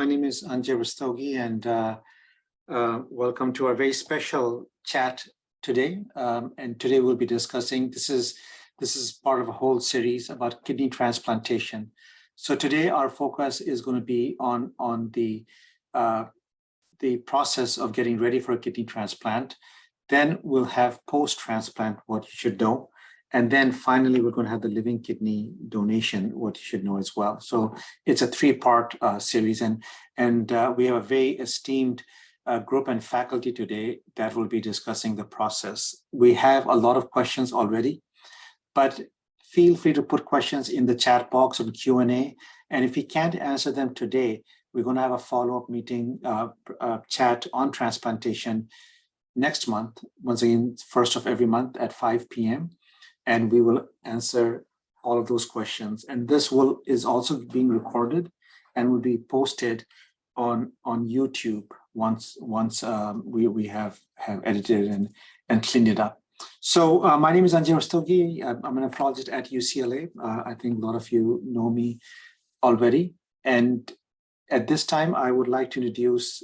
name is Anjay Rastogi, and welcome to our very special chat today. And today we'll be discussing, this is part of a whole series about kidney transplantation. So today our focus is going to be on the process of getting ready for a kidney transplant. Then we'll have post-transplant, what you should know. And then finally, we're going to have the living kidney donation, what you should know as well. So it's a three-part series, and we have a very esteemed group and faculty today that will be discussing the process. We have a lot of questions already, but feel free to put questions in the chat box or the Q&A. And if we can't answer them today, we're going to have a follow-up meeting chat on transplantation next month, once again, first of every month at 5 p.m. And we will answer all of those questions. And this is also being recorded and will be posted on YouTube once we have edited and cleaned it up. So my name is Anjay Rastogi. I'm an nephrologist at UCLA. I think a lot of you know me already. And at this time, I would like to introduce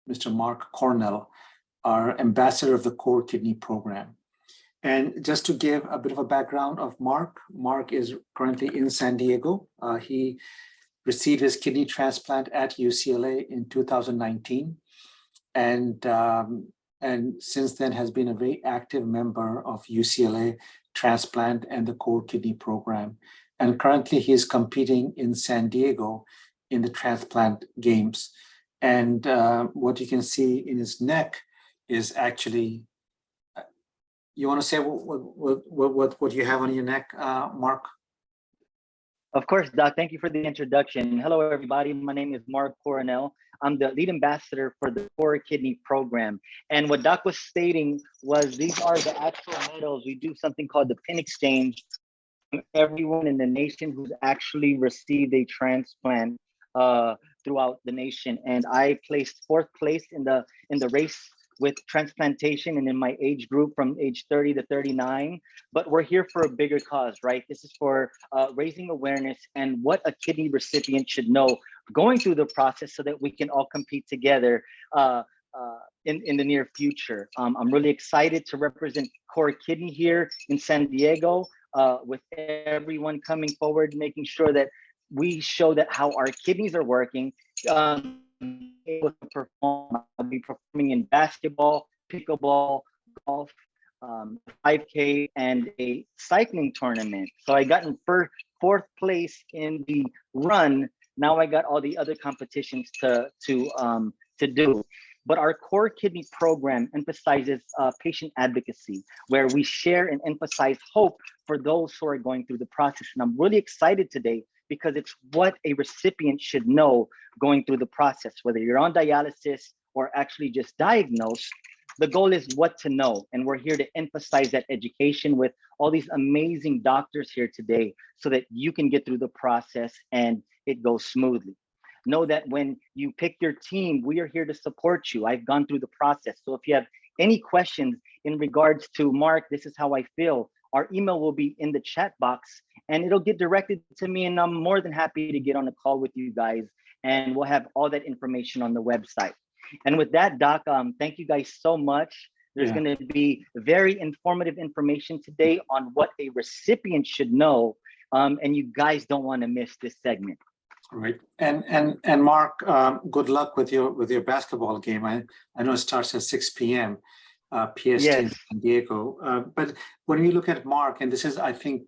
Mr. Mark Cornell, our ambassador of the Core Kidney Program. And just to give a bit of a background of Mark, Mark is currently in San Diego. He received his kidney transplant at UCLA in 2019. And since then has been a very active member of UCLA Transplant and the Core Kidney Program. And currently he is competing in San Diego in the transplant games. And what you can see in his neck is actually, you want to say what you have on your neck, Mark? Of course, Doc. Thank you for the introduction. Hello, everybody. My name is Mark Cornell. I'm the lead ambassador for the Core Kidney Program. And what Doc was stating was these are the actual medals. We do something called the pin exchange from everyone in the nation who's actually received a transplant throughout the nation. And I placed 4th place in the race with transplantation and in my age group from age 30 to 39, but we're here for a bigger cause, right? This is for raising awareness and what a kidney recipient should know going through the process so that we can all compete together in the near future. I'm really excited to represent Core Kidney here in San Diego with everyone coming forward, making sure that we show that how our kidneys are working. Able to perform. I'll be performing in basketball, pickleball, golf, 5K, and a cycling tournament. So I got in 4th place in the run. Now I got all the other competitions to do. But our Core Kidney Program emphasizes patient advocacy, where we share and emphasize hope for those who are going through the process. And I'm really excited today because it's what a recipient should know going through the process, whether you're on dialysis or actually just diagnosed. The goal is what to know. And we're here to emphasize that education with all these amazing doctors here today so that you can get through the process and it goes smoothly. Know that when you pick your team, we are here to support you. I've gone through the process. So if you have any questions in regards to Mark, this is how I feel, our email will be in the chat box and it'll get directed to me, and I'm more than happy to get on a call with you guys, and we'll have all that information on the website. And with that, Doc, thank you guys so much. There's going to be very informative information today on what a recipient should know, and you guys don't want to miss this segment. Right. And Mark, good luck with your basketball game. I know it starts at 6 p.m. PST in San Diego. But when we look at Mark, and this is, I think,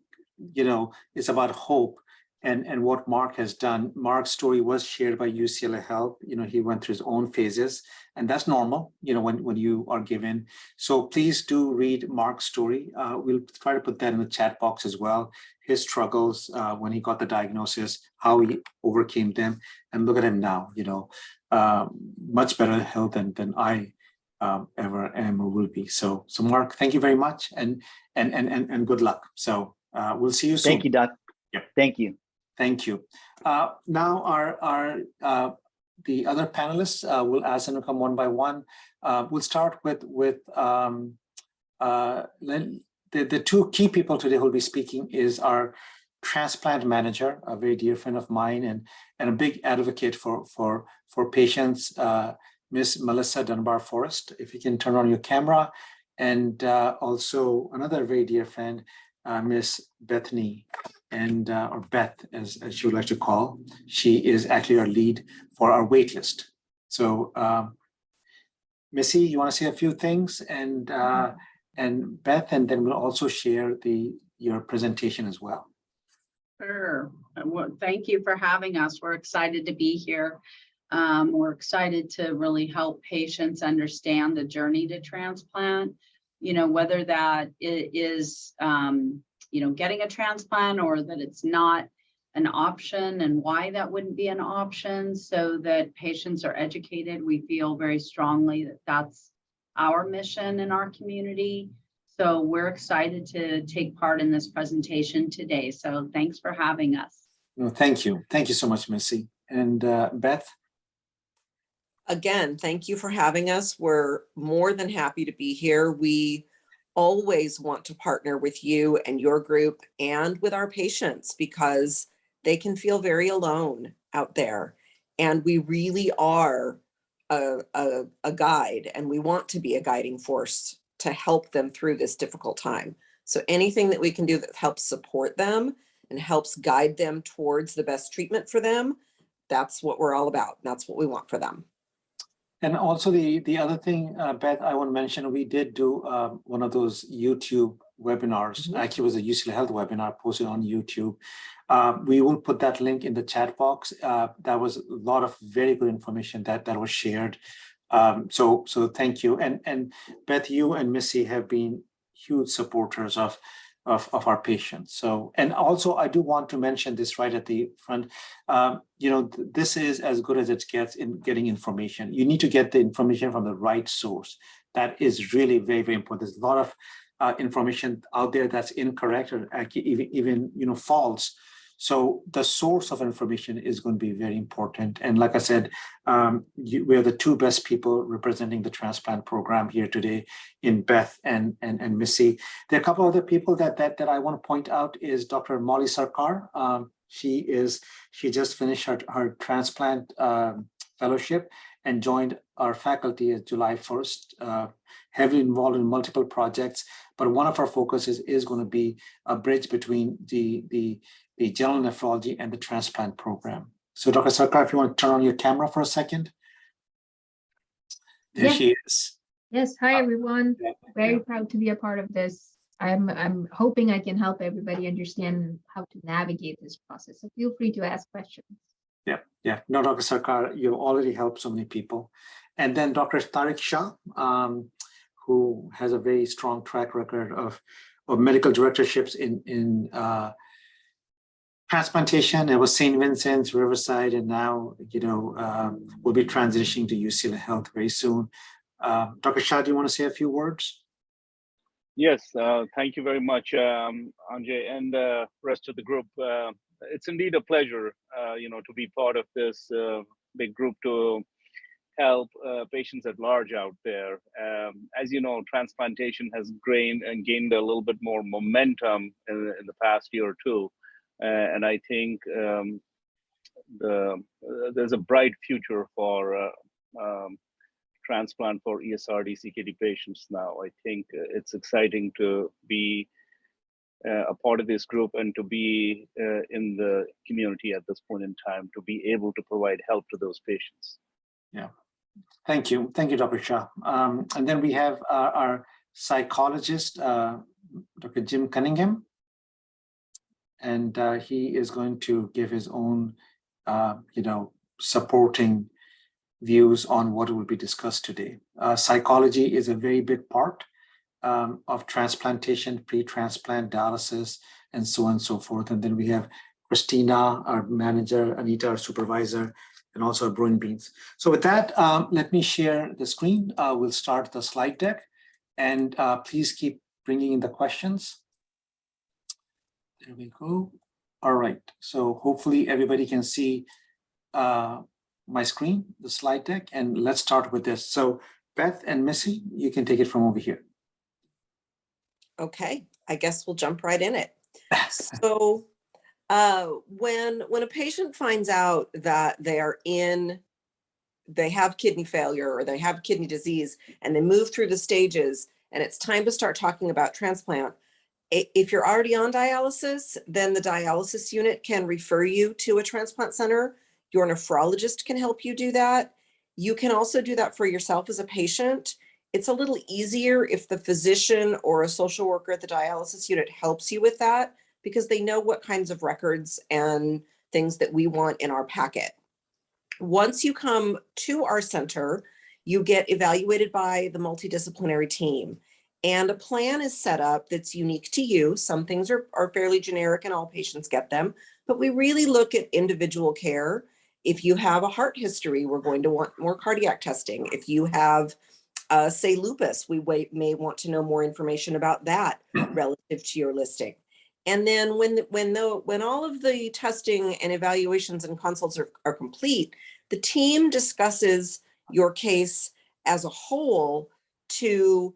it's about hope and what Mark has done. Mark's story was shared by UCLA Health. He went through his own phases, and that's normal, when you are given. So please do read Mark's story. We'll try to put that in the chat box as well. His struggles when he got the diagnosis, how he overcame them, and look at him now, much better health than I ever am or will be. So Mark, thank you very much, and good luck. So we'll see you soon. Thank you, Doc. Yep. Thank you. Thank you. Now our the other panelists, we'll ask them to come one by one. We'll start with the two key people today who will be speaking is our Transplant Manager, a very dear friend of mine and a big advocate for patients, Miss Melissa Dunbar Forrest. If you can turn on your camera. And also another very dear friend, Miss Bethany, or Beth, as she would like to call. She is actually our lead for our wait list. So Missy, you want to say a few things, and Beth, and then we'll also share your presentation as well. Sure. Well, thank you for having us. We're excited to be here. We're excited to really help patients understand the journey to transplant, whether that is, getting a transplant or that it's not an option, and why that wouldn't be an option, so that patients are educated. We feel very strongly that that's our mission in our community. So we're excited to take part in this presentation today. So thanks for having us. No, thank you. Thank you so much, Missy. And Beth? Again, thank you for having us. We're more than happy to be here. We always want to partner with you and your group and with our patients, because they can feel very alone out there. And we really are a guide, and we want to be a guiding force to help them through this difficult time. So anything that we can do that helps support them and helps guide them towards the best treatment for them, that's what we're all about. That's what we want for them. And also the other thing, Beth, I want to mention, we did do one of those YouTube webinars. Mm-hmm. Actually, it was a UCLA Health webinar posted on YouTube. We will put that link in the chat box. That was a lot of very good information that was shared. So thank you. And Beth, you and Missy have been huge supporters of our patients. So, and also I do want to mention this right at the front. This is as good as it gets in getting information. You need to get the information from the right source. That is really very, very important. There's a lot of information out there that's incorrect or even false. So the source of information is going to be very important. And like I said, we are the two best people representing the transplant program here today in Beth and Missy. There are a couple other people that I want to point out is Dr. Molly Sarkar. She just finished her transplant fellowship and joined our faculty as July 1st, heavily involved in multiple projects. But one of our focuses is going to be a bridge between the general nephrology and the transplant program. So Dr. Sarkar, if you want to turn on your camera for a second. There she is. Yes, hi everyone. Yeah, Very yeah. proud to be a part of this. I'm hoping I can help everybody understand how to navigate this process. So feel free to ask questions. Yeah. No, Dr. Sarkar, you've already helped so many people. And then Dr. Tariq Shah, who has a very strong track record of medical directorships in transplantation. It was St. Vincent's, Riverside, and now, we'll be transitioning to UCLA Health very soon. Dr. Shah, do you want to say a few words? Yes, thank you very much, Anjay, and the rest of the group. It's indeed a pleasure, to be part of this big group to help patients at large out there. As you know, transplantation has gained a little bit more momentum in the past year or two. And I think there's a bright future for transplant for ESRD CKD patients now. I think it's exciting to be a part of this group and to be in the community at this point in time, to be able to provide help to those patients. Yeah, thank you, Dr. Shah. And then we have our psychologist, Dr. Jim Cunningham, and he is going to give his own, supporting views on what will be discussed today. Psychology is a very big part of transplantation, pre-transplant, dialysis, and so on and so forth. And then we have Christina, our manager, Anita, our supervisor, and also our brewing beans. So with that, let me share the screen. We'll start the slide deck, and please keep bringing in the questions. There we go. All right, so hopefully everybody can see my screen, the slide deck, and let's start with this. So Beth and Missy, you can take it from over here. Okay, I guess we'll jump right in it. So When a patient finds out that they have kidney failure or they have kidney disease and they move through the stages and it's time to start talking about transplant, if you're already on dialysis, then the dialysis unit can refer you to a transplant center. Your nephrologist can help you do that. You can also do that for yourself as a patient. It's a little easier if the physician or a social worker at the dialysis unit helps you with that, because they know what kinds of records and things that we want in our packet. Once you come to our center, you get evaluated by the multidisciplinary team, and a plan is set up that's unique to you. Some things are fairly generic and all patients get them, but we really look at individual care. If you have a heart history, we're going to want more cardiac testing. If you have, say, lupus, we may want to know more information about that relative to your listing. And then when all of the testing and evaluations and consults are complete, the team discusses your case as a whole to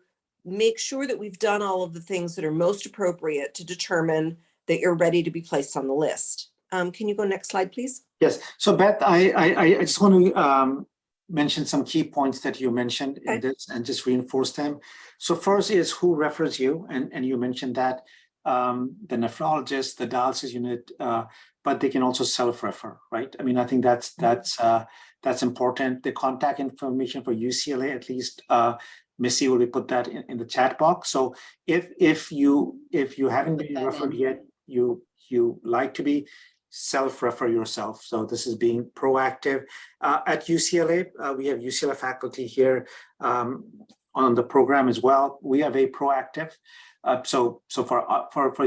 make sure that we've done all of the things that are most appropriate to determine that you're ready to be placed on the list. Can you go next slide, please? Yes. So Beth, I just want to mention some key points that you mentioned in this and just reinforce them. So first is who refers you, and you mentioned that. The nephrologist, the dialysis unit, but they can also self-refer, right? I mean, I think that's important. The contact information for UCLA, at least Missy will put that in the chat box. So if you haven't been referred yet, you like to be, self-refer yourself. So this is being proactive. At UCLA, we have UCLA faculty here on the program as well. We are very proactive. So for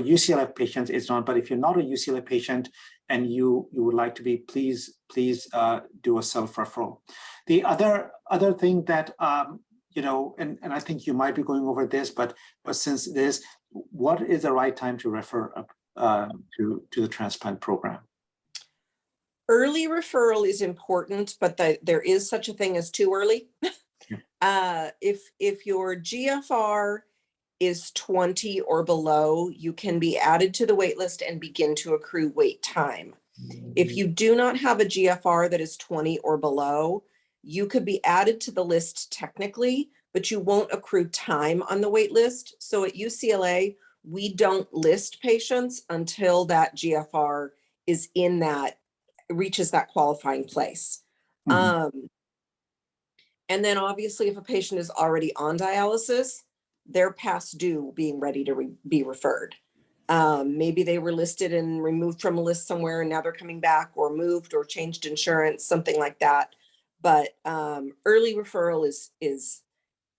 UCLA patients, it's not. But if you're not a UCLA patient and you would like to be, please do a self-referral. The other thing that and I think you might be going over this, but since this, what is the right time to refer to the transplant program? Early referral is important, but there is such a thing as too early. If your GFR is 20 or below, you can be added to the wait list and begin to accrue wait time. If you do not have a GFR that is 20 or below, you could be added to the list technically, but you won't accrue time on the wait list. So at UCLA, we don't list patients until that GFR is reaches that qualifying place. And then obviously if a patient is already on dialysis, they're past due being ready to be referred. Maybe they were listed and removed from a list somewhere and now they're coming back, or moved or changed insurance, something like that. But early referral is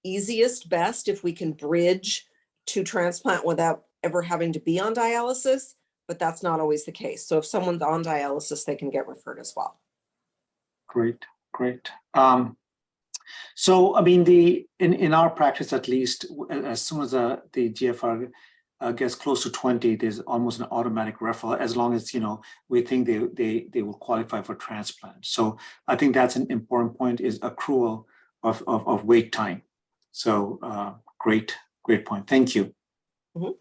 easiest, best if we can bridge to transplant without ever having to be on dialysis, but that's not always the case. So if someone's on dialysis, they can get referred as well. Great. So, I mean, in our practice, at least, as soon as the GFR gets close to 20, there's almost an automatic referral, as long as, we think they will qualify for transplant. So I think that's an important point, is accrual of wait time. So great point. Thank you. Mm-hmm.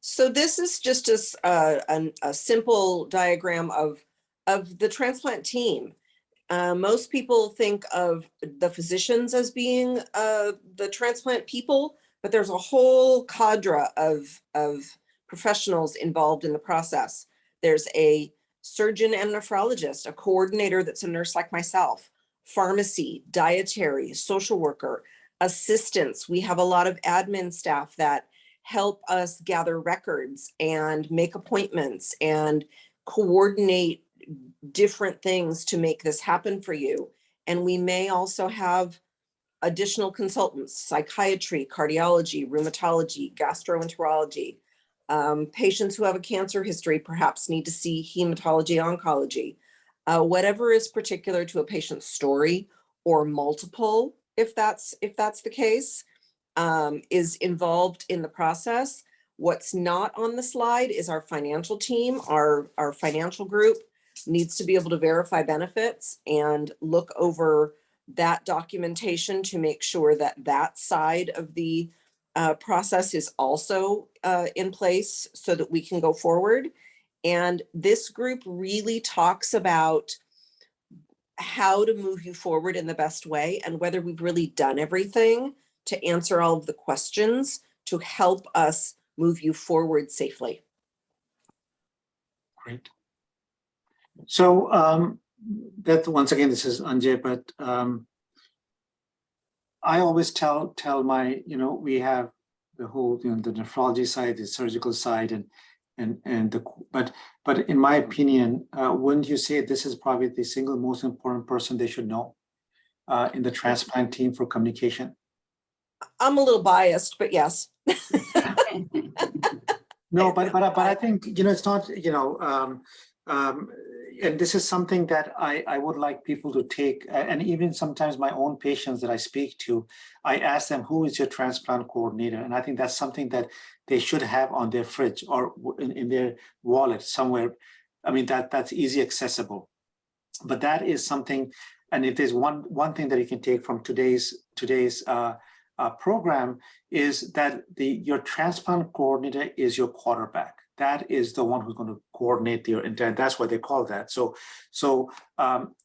So this is just a simple diagram of the transplant team. Most people think of the physicians as being the transplant people, but there's a whole cadre of professionals involved in the process. There's a surgeon and nephrologist, a coordinator that's a nurse like myself, pharmacy, dietary, social worker, assistants. We have a lot of admin staff that help us gather records and make appointments and coordinate different things to make this happen for you. And we may also have additional consultants, psychiatry, cardiology, rheumatology, gastroenterology. Patients who have a cancer history perhaps need to see hematology, oncology. Whatever is particular to a patient's story, or multiple, if that's the case, is involved in the process. What's not on the slide is our financial team. Our financial group needs to be able to verify benefits and look over that documentation to make sure that that side of the process is also in place so that we can go forward. And this group really talks about how to move you forward in the best way and whether we've really done everything to answer all of the questions to help us move you forward safely. Great. So that once again, this is Anjay, but I always tell my, we have the whole, the nephrology side, the surgical side, but in my opinion, wouldn't you say this is probably the single most important person they should know in the transplant team for communication? I'm a little biased, but yes. No, but I think, it's not, and this is something that I would like people to take, and even sometimes my own patients that I speak to, I ask them, who is your transplant coordinator? And I think that's something that they should have on their fridge or in their wallet somewhere. I mean, that's easy accessible, but that is something. And if there's one thing that you can take from today's program is that your transplant coordinator is your quarterback. That is the one who's going to coordinate your entire. That's what they call that. So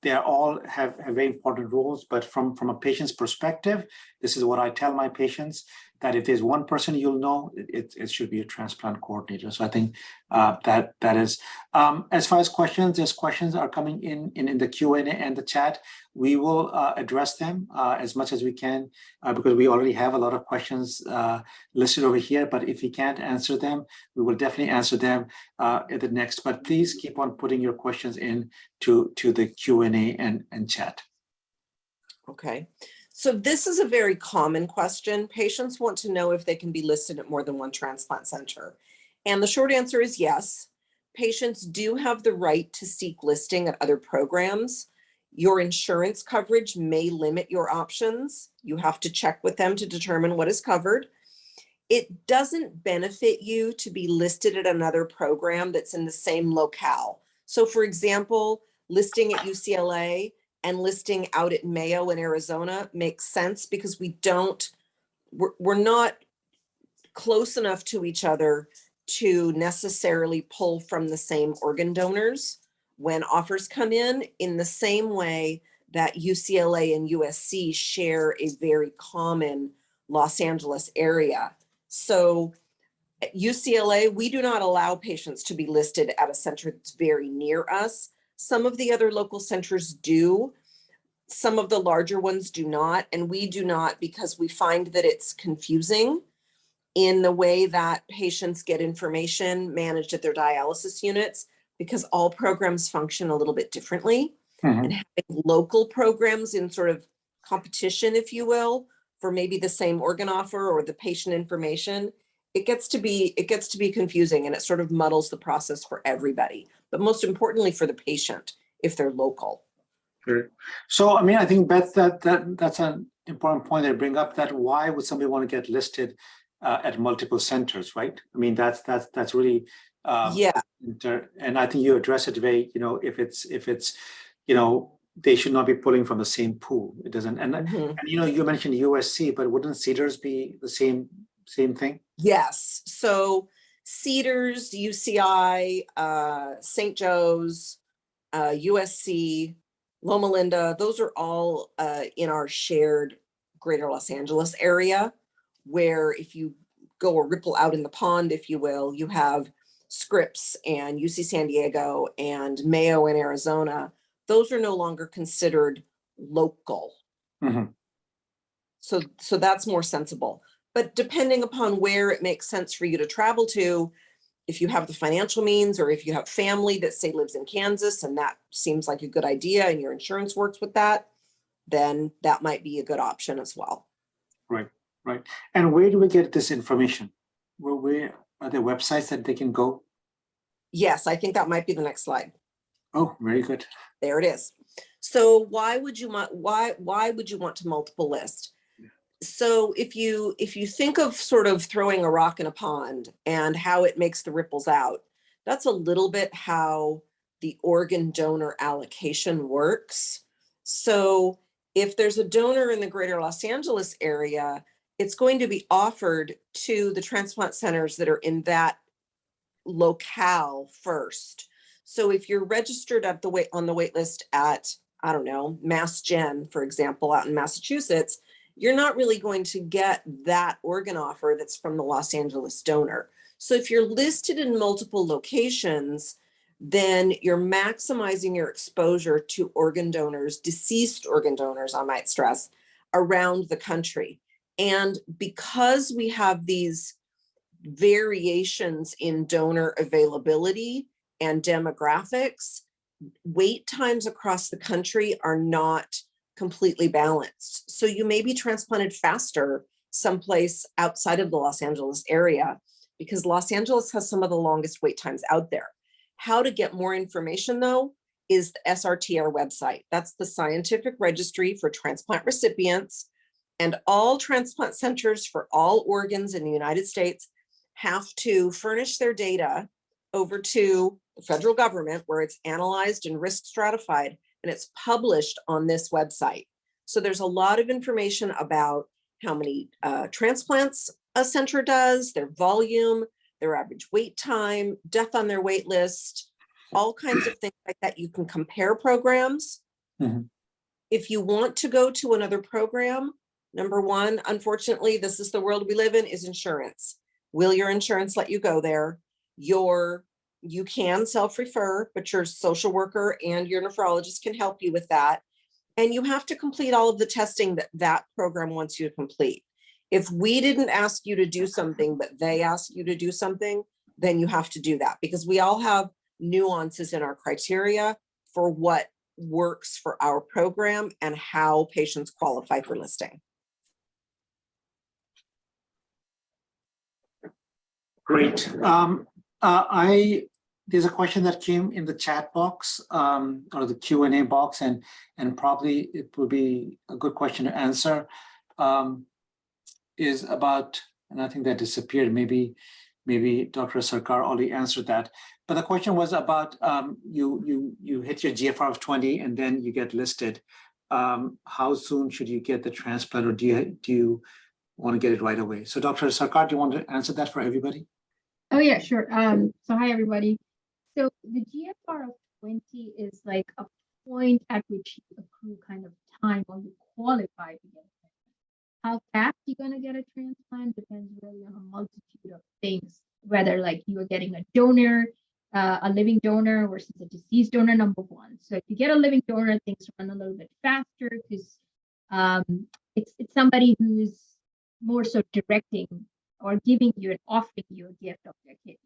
they all have very important roles. But from a patient's perspective, this is what I tell my patients, that if there's one person you'll know, it should be a transplant coordinator. So I think that is as far as questions. There's questions are coming in the Q&A and the chat. We will address them as much as we can because we already have a lot of questions listed over here. But if we can't answer them, we will definitely answer them at the next. But please keep on putting your questions in to the Q&A and chat. Okay. So this is a very common question. Patients want to know if they can be listed at more than one transplant center. And the short answer is yes. Patients do have the right to seek listing at other programs. Your insurance coverage may limit your options. You have to check with them to determine what is covered. It doesn't benefit you to be listed at another program that's in the same locale. So for example, listing at UCLA and listing out at Mayo in Arizona makes sense because we're not close enough to each other to necessarily pull from the same organ donors when offers come in the same way that UCLA and USC share a very common Los Angeles area. So at UCLA, we do not allow patients to be listed at a center that's very near us. Some of the other local centers do. Some of the larger ones do not, and we do not because we find that it's confusing in the way that patients get information managed at their dialysis units because all programs function a little bit differently. Mm-hmm. And having local programs in sort of competition, if you will, for maybe the same organ offer or the patient information, it gets to be confusing and it sort of muddles the process for everybody, but most importantly for the patient if they're local. Sure. So, I mean, I think Beth, that's an important point that I bring up, that why would somebody want to get listed at multiple centers, right? I mean, that's really, Yeah. And I think you address it very, if it's, they should not be pulling from the same pool. It doesn't, and you mentioned USC, but wouldn't Cedars be the same thing? Yes. So Cedars, UCI, St. Joe's, USC, Loma Linda, those are all in our shared greater Los Angeles area, where if you go a ripple out in the pond, if you will, you have Scripps and UC San Diego and Mayo in Arizona. Those are no longer considered local. Mm-hmm. So that's more sensible. But depending upon where it makes sense for you to travel to, if you have the financial means or if you have family that say lives in Kansas and that seems like a good idea and your insurance works with that, then that might be a good option as well. Right. And where do we get this information? Where are there websites that they can go? Yes, I think that might be the next slide. Oh, very good. There it is. So why would you want to multiple list? So if you think of sort of throwing a rock in a pond and how it makes the ripples out, that's a little bit how the organ donor allocation works. So if there's a donor in the greater Los Angeles area it's going to be offered to the transplant centers that are in that locale first. So if you're registered at on the wait list at, I don't know, Mass Gen, for example, out in Massachusetts, you're not really going to get that organ offer that's from the Los Angeles donor. So if you're listed in multiple locations, then you're maximizing your exposure to organ donors, deceased organ donors, I might stress, around the country. And because we have these variations in donor availability and demographics, wait times across the country are not completely balanced. So you may be transplanted faster someplace outside of the Los Angeles area, because Los Angeles has some of the longest wait times out there. How to get more information, though, is the SRTR website. That's the Scientific Registry for Transplant Recipients. And all transplant centers for all organs in the United States have to furnish their data over to the federal government, where it's analyzed and risk stratified, and it's published on this website. So there's a lot of information about how many transplants a center does, their volume, their average wait time, death on their wait list, all kinds of things like that. You can compare programs. Mm-hmm. If you want to go to another program, number one, unfortunately, this is the world we live in, is insurance. Will your insurance let you go there? You can self-refer, but your social worker and your nephrologist can help you with that. And you have to complete all of the testing that that program wants you to complete. If we didn't ask you to do something, but they ask you to do something, then you have to do that, because we all have nuances in our criteria for what works for our program and how patients qualify for listing. Great. There's a question that came in the chat box or the Q&A box, and probably it would be a good question to answer. Is about, and I think that disappeared. Maybe Dr. Sarkar already answered that. But the question was about you hit your GFR of 20 and then you get listed. How soon should you get the transplant, or do you want to get it right away? So Dr. Sarkar, do you want to answer that for everybody? Oh yeah, sure. So hi everybody. So the GFR of 20 is like a point at which you accrue kind of time or you qualify to get a transplant. How fast you're gonna get a transplant depends really on a multitude of things, whether like you are getting a donor, a living donor versus a deceased donor, number one. So if you get a living donor, things run a little bit faster because it's somebody who's more so directing or giving you and offering you a gift of their kidney,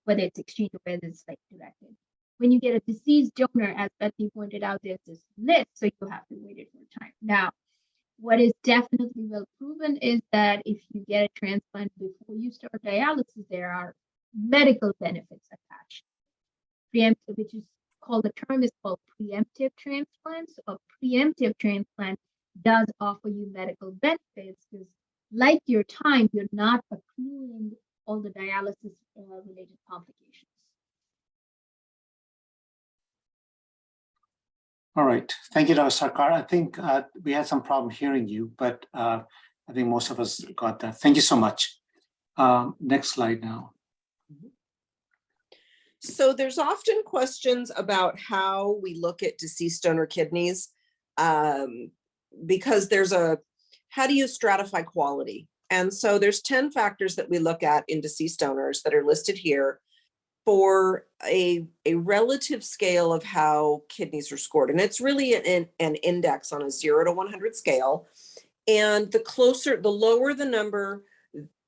whether it's exchange or whether it's like directed. When you get a deceased donor, as Bethany pointed out, there's this list, so you have to wait it for time. Now, what is definitely well proven is that if you get a transplant before you start dialysis, there are medical benefits attached. Preemptive, which is called, the term is called preemptive transplants. So a preemptive transplant does offer you medical benefits because, like your time, you're not accruing all the dialysis related complications. All right. Thank you, Dr. Sarkar. I think we had some problem hearing you, but I think most of us got that. Thank you so much. Next slide now. So there's often questions about how we look at deceased donor kidneys, because there's how do you stratify quality? And so there's 10 factors that we look at in deceased donors that are listed here for a relative scale of how kidneys are scored. And it's really an index on a 0 to 100 scale. And the lower the number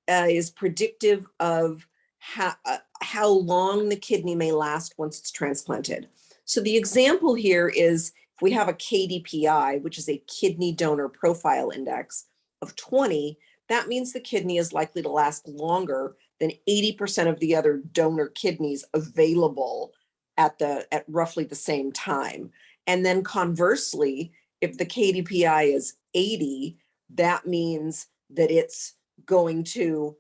is predictive of how long the kidney may last once it's transplanted. So the example here is, if we have a KDPI, which is a kidney donor profile index of 20, that means the kidney is likely to last longer than 80% of the other donor kidneys available at roughly the same time. And then conversely, if the KDPI is 80, that means that it's going to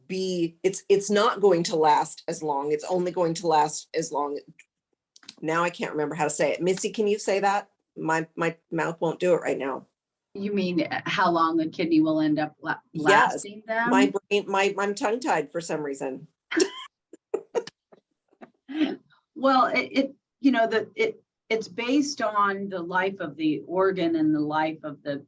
be, it's not going to last as long. It's only going to last as long. Now I can't remember how to say it. Missy, can you say that? My mouth won't do it right now. You mean how long a kidney will end up Yes, lasting them? my brain, I'm tongue tied for some reason. Well, it's based on the life of the organ and the life of the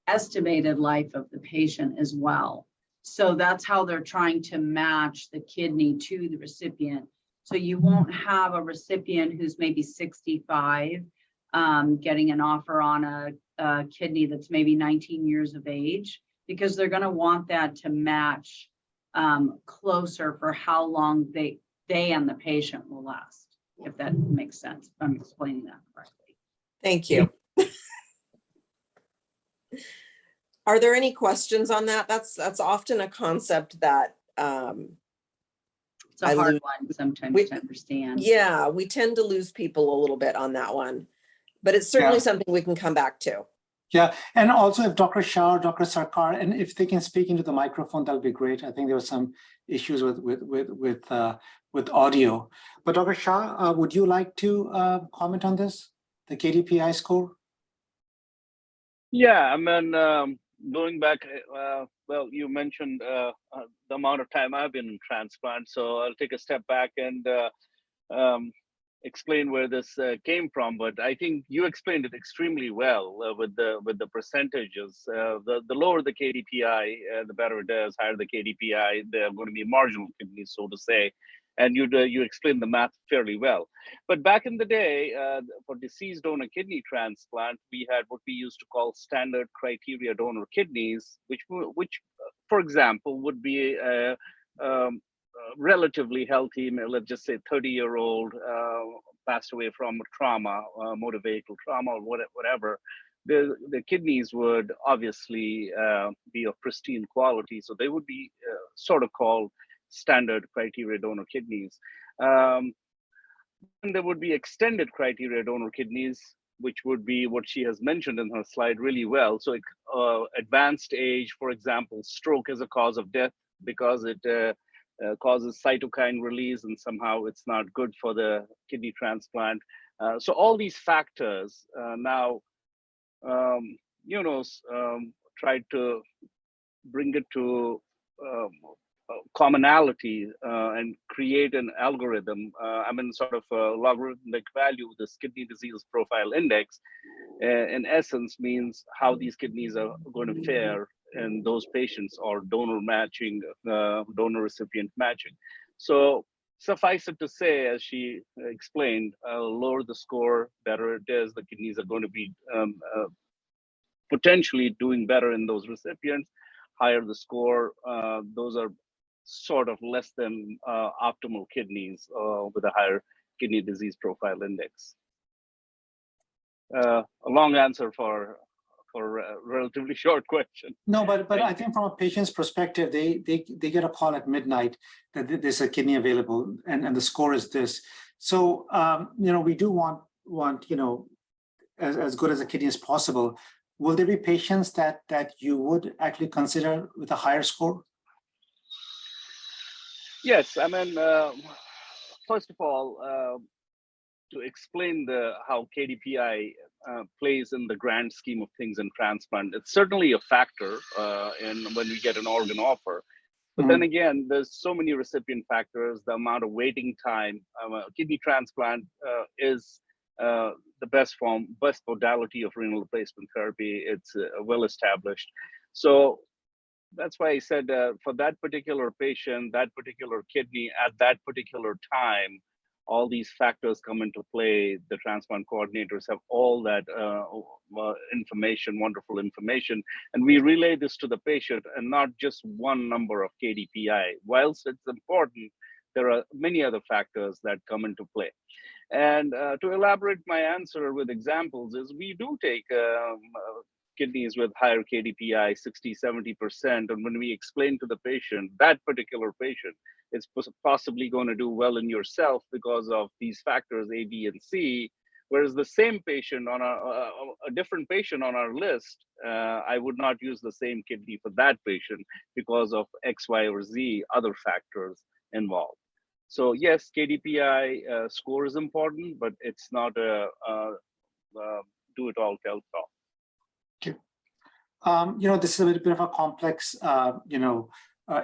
estimated life of the patient as well. So that's how they're trying to match the kidney to the recipient. So you won't have a recipient who's maybe 65 getting an offer on a kidney that's maybe 19 years of age, because they're going to want that to match closer for how long they and the patient will last, if that makes sense. If I'm explaining that correctly. Thank you. Are there any questions on that? That's often a concept that It's a hard one sometimes to understand. Yeah, we tend to lose people a little bit on that one, but it's certainly something we can come back to. Yeah, and also if Dr. Shah or Dr. Sarkar, and if they can speak into the microphone, that'll be great. I think there were some issues with audio. But Dr. Shah, would you like to comment on this, the KDPI score? Yeah, I mean, going back, well, you mentioned the amount of time I've been in transplant, so I'll take a step back and explain where this came from. But I think you explained it extremely well with the percentages. The lower the KDPI, the better it is. Higher the KDPI, they're going to be marginal kidneys, so to say. And you explained the math fairly well. But back in the day, for deceased donor kidney transplant, we had what we used to call standard criteria donor kidneys, which for example, would be relatively healthy, let's just say 30-year-old, passed away from trauma, motor vehicle trauma, or whatever. The kidneys would obviously be of pristine quality, so they would be sort of called standard criteria donor kidneys. And there would be extended criteria donor kidneys, which would be what she has mentioned in her slide really well. So advanced age, for example, stroke is a cause of death because it causes cytokine release, and somehow it's not good for the kidney transplant. So all these factors now, tried to bring it to commonality and create an algorithm. Sort of a logarithmic value, this kidney disease profile index, in essence means how these kidneys are going to fare in those patients, or donor matching, donor recipient matching. So suffice it to say, as she explained, lower the score, better it is. The kidneys are going to be potentially doing better in those recipients. Higher the score, those are sort of less than optimal kidneys with a higher kidney disease profile index. A long answer for a relatively short question. No, but I think from a patient's perspective, they get a call at midnight that there's a kidney available and the score is this. So we do want as good as a kidney as possible. Will there be patients that you would actually consider with a higher score? Yes, first of all, to explain how KDPI plays in the grand scheme of things in transplant, it's certainly a factor when we get an organ offer. But then again, there's so many recipient factors, the amount of waiting time. Kidney transplant is the best modality of renal replacement therapy. It's well established. So that's why I said for that particular patient, that particular kidney at that particular time, all these factors come into play. The transplant coordinators have all that information, wonderful information, and we relay this to the patient and not just one number of KDPI. Whilst it's important, there are many other factors that come into play. And to elaborate my answer with examples is we do take kidneys with higher KDPI, 60, 70%. And when we explain to the patient, that particular patient is possibly going to do well in yourself because of these factors A, B, and C, whereas the same patient on a different patient on our list, I would not use the same kidney for that patient because of X, Y, or Z other factors involved. So yes, KDPI score is important, but it's not a do-it-all, tell-it-all. Okay, This is a little bit of a complex,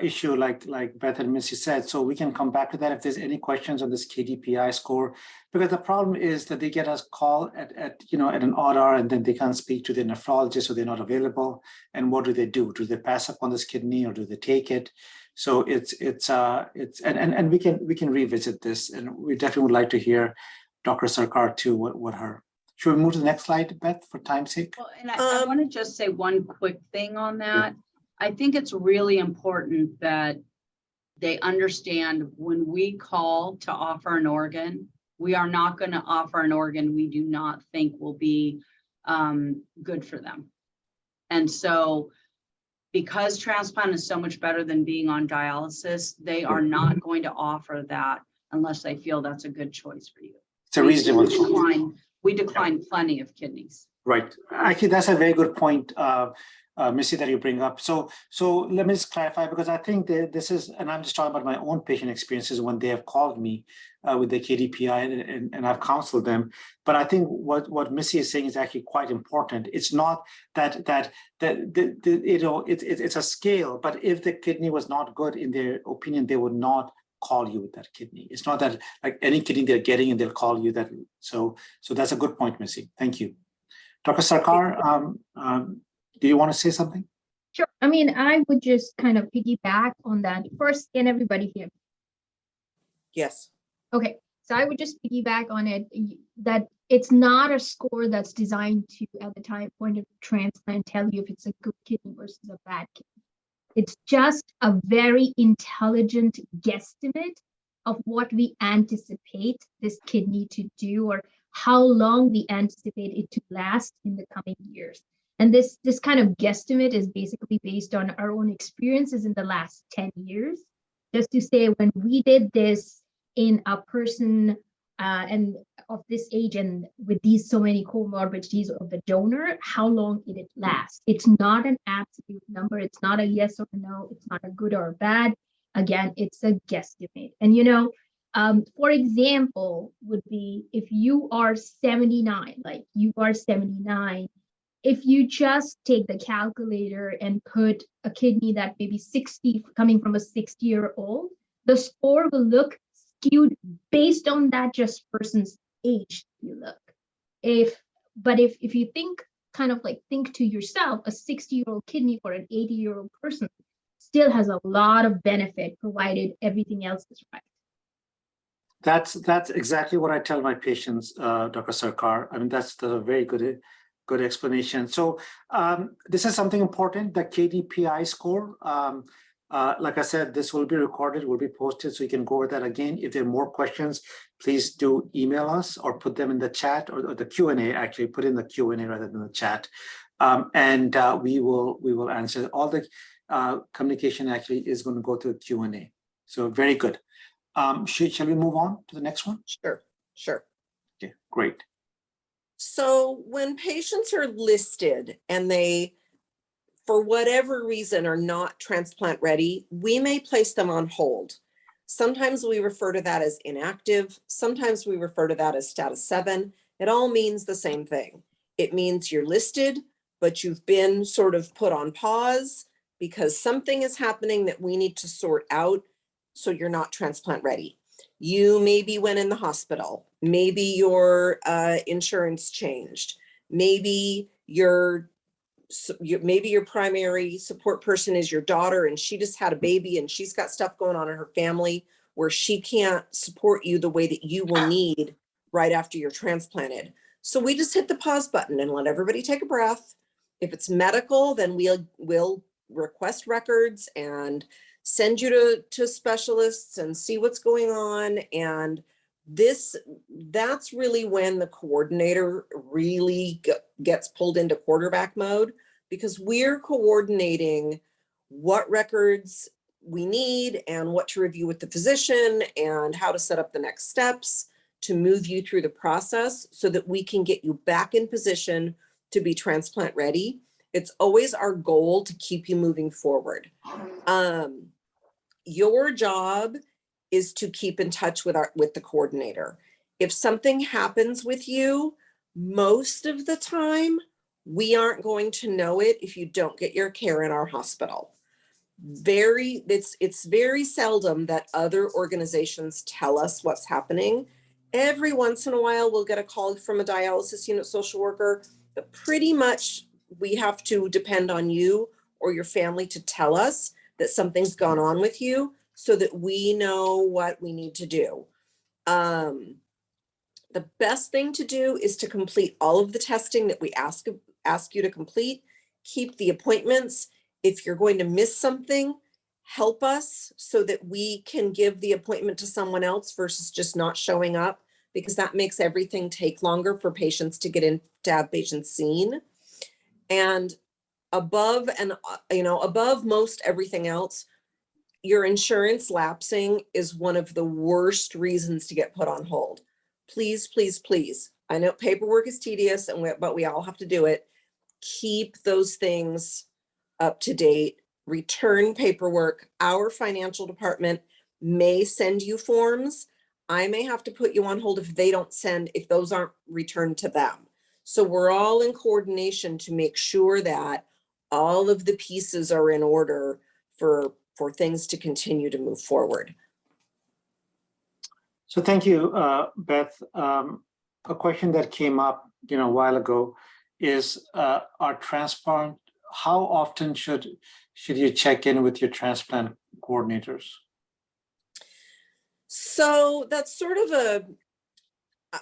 issue, like Beth and Missy said. So we can come back to that if there's any questions on this KDPI score, because the problem is that they get a call at an odd hour, and then they can't speak to the nephrologist, or they're not available. And what do? Do they pass up on this kidney, or do they take it? So and we can revisit this, and we definitely would like to hear Dr. Sarkar too. What her. Should we move to the next slide, Beth, for time's sake? Well, and I want to just say one quick thing on that. I think it's really important that they understand when we call to offer an organ, we are not going to offer an organ we do not think will be good for them. And so because transplant is so much better than being on dialysis, they are not going to offer that unless they feel that's a good choice for you. It's a reasonable choice. We decline plenty of kidneys. Right. Actually, that's a very good point, Missy, that you bring up. So let me just clarify, because I think that this is, and I'm just talking about my own patient experiences when they have called me with the KDPI, and I've counseled them. But I think what Missy is saying is actually quite important. It's not that it's a scale, but if the kidney was not good in their opinion, they would not call you with that kidney. It's not that like any kidney they're getting and they'll call you that. So that's a good point, Missy. Thank you. Dr. Sarkar, do you want to say something? Sure. I mean, I would just kind of piggyback on that. First, can everybody hear me? Yes. Okay. So I would just piggyback on it, that it's not a score that's designed to, at the time point of transplant, tell you if it's a good kidney versus a bad kidney. It's just a very intelligent guesstimate of what we anticipate this kidney to do, or how long we anticipate it to last in the coming years. And this kind of guesstimate is basically based on our own experiences in the last 10 years. Just to say, when we did this in a person and of this age and with these so many comorbidities of the donor, how long did it last? It's not an absolute number. It's not a yes or no. It's not a good or a bad. Again, it's a guesstimate. And for example, would be if you are 79, like you are 79, if you just take the calculator and put a kidney that maybe 60, coming from a 60-year-old, the score will look skewed based on that just person's age. You look, if you think to yourself, a 60-year-old kidney for an 80-year-old person still has a lot of benefit, provided everything else is right. That's exactly what I tell my patients, Dr. Sarkar. I mean, that's a very good explanation. So this is something important, the KDPI score. Like I said, this will be recorded, will be posted, so you can go over that again. If there are more questions, please do email us or put them in the chat, or the Q&A, actually put in the Q&A rather than the chat. And we will answer. All the communication actually is going to go to the Q&A. So very good. Shall we move on to the next one? Sure. Okay, great. So when patients are listed and they, for whatever reason, are not transplant ready, we may place them on hold. Sometimes we refer to that as inactive. Sometimes we refer to that as status 7. It all means the same thing. It means you're listed, but you've been sort of put on pause because something is happening that we need to sort out, so you're not transplant ready. You maybe went in the hospital. Maybe your insurance changed. Maybe your primary support person is your daughter and she just had a baby and she's got stuff going on in her family where she can't support you the way that you will need right after you're transplanted. So we just hit the pause button and let everybody take a breath. If it's medical, then we'll request records and send you to specialists and see what's going on. And that's really when the coordinator really gets pulled into quarterback mode, because we're coordinating what records we need and what to review with the physician and how to set up the next steps to move you through the process so that we can get you back in position to be transplant ready. It's always our goal to keep you moving forward. Your job is to keep in touch with the coordinator. If something happens with you, most of the time, We aren't going to know it if you don't get your care in our hospital. It's very seldom that other organizations tell us what's happening. Every once in a while, we'll get a call from a dialysis unit social worker, but pretty much we have to depend on you or your family to tell us that something's gone on with you so that we know what we need to do. The best thing to do is to complete all of the testing that we ask you to complete, keep the appointments. If you're going to miss something, help us so that we can give the appointment to someone else versus just not showing up, because that makes everything take longer for patients to get in, to have patients seen. And above most everything else, your insurance lapsing is one of the worst reasons to get put on hold. Please, please, please. I know paperwork is tedious, but we all have to do it. Keep those things up to date. Return paperwork. Our financial department may send you forms. I may have to put you on hold if those aren't returned to them. So we're all in coordination to make sure that all of the pieces are in order for things to continue to move forward. So thank you, Beth. A question that came up, a while ago is our transplant. How often should you check in with your transplant coordinators? So that's sort of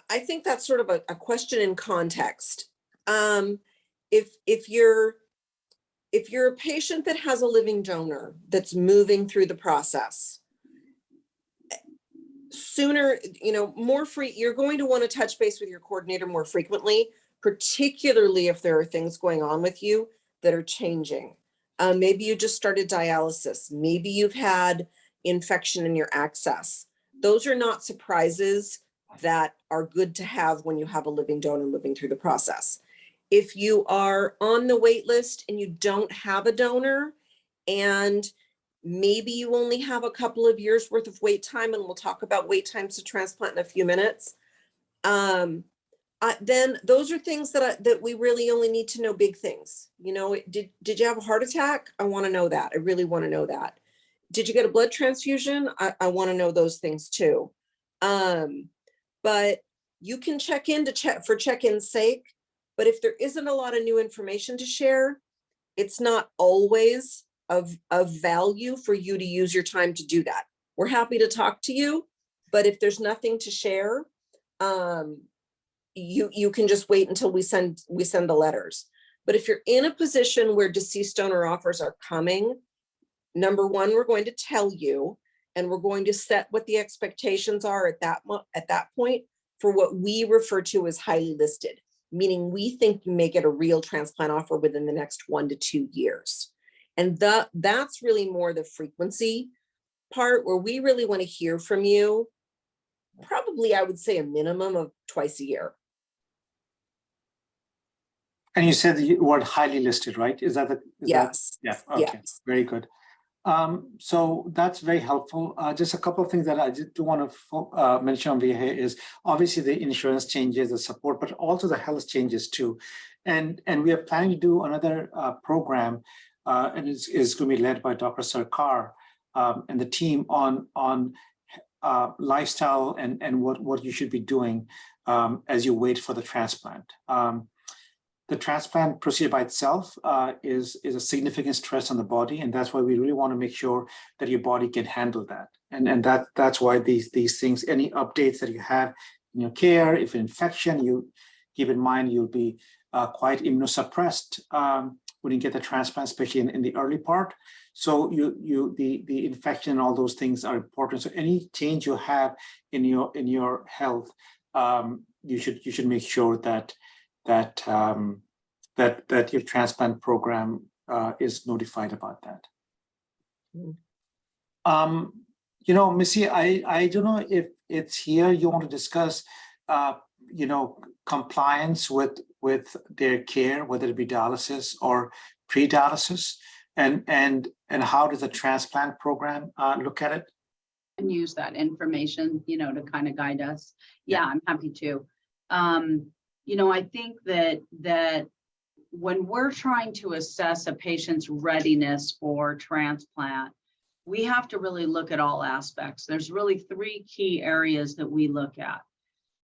I think that's sort of a question in context. If you're a patient that has a living donor that's moving through the process, sooner, you're going to want to touch base with your coordinator more frequently, particularly if there are things going on with you that are changing. Maybe you just started dialysis. Maybe you've had infection in your access. Those are not surprises that are good to have when you have a living donor moving through the process. If you are on the wait list and you don't have a donor, and maybe you only have a couple of years worth of wait time, and we'll talk about wait times to transplant in a few minutes, then those are things that we really only need to know big things. Did you have a heart attack? I want to know that. I really want to know that. Did you get a blood transfusion? I want to know those things too. But you can check in for check-in's sake. But if there isn't a lot of new information to share, it's not always of value for you to use your time to do that. We're happy to talk to you, but if there's nothing to share, you can just wait until we send the letters. But if you're in a position where deceased donor offers are coming, number one, we're going to tell you, and we're going to set what the expectations are at that point for what we refer to as highly listed, meaning we think you may get a real transplant offer within the next 1 to 2 years. And that's really more the frequency part, where we really want to hear from you. Probably, I would say a minimum of twice a year. And you said the word highly listed, right? Yes. Yeah. Okay. Yes. Very good. So that's very helpful. Just a couple of things that I do want to mention over here is obviously the insurance changes, the support, but also the health changes too. And we are planning to do another program, and it's going to be led by Dr. Sarkar and the team on lifestyle and what you should be doing as you wait for the transplant. The transplant procedure by itself is a significant stress on the body, and that's why we really want to make sure that your body can handle that. And that's why these things, any updates that you have in your care, if an infection, you keep in mind you'll be quite immunosuppressed when you get the transplant, especially in the early part. So the infection and all those things are important. So any change you have in your health, you should make sure that your transplant program is notified about that. Missy, I don't know if it's here you want to discuss, compliance with their care, whether it be dialysis or pre-dialysis, and how does the transplant program look at it? And use that information, to kind of guide us. Yeah, I'm happy to. I think that when we're trying to assess a patient's readiness for transplant, we have to really look at all aspects. There's really three key areas that we look at.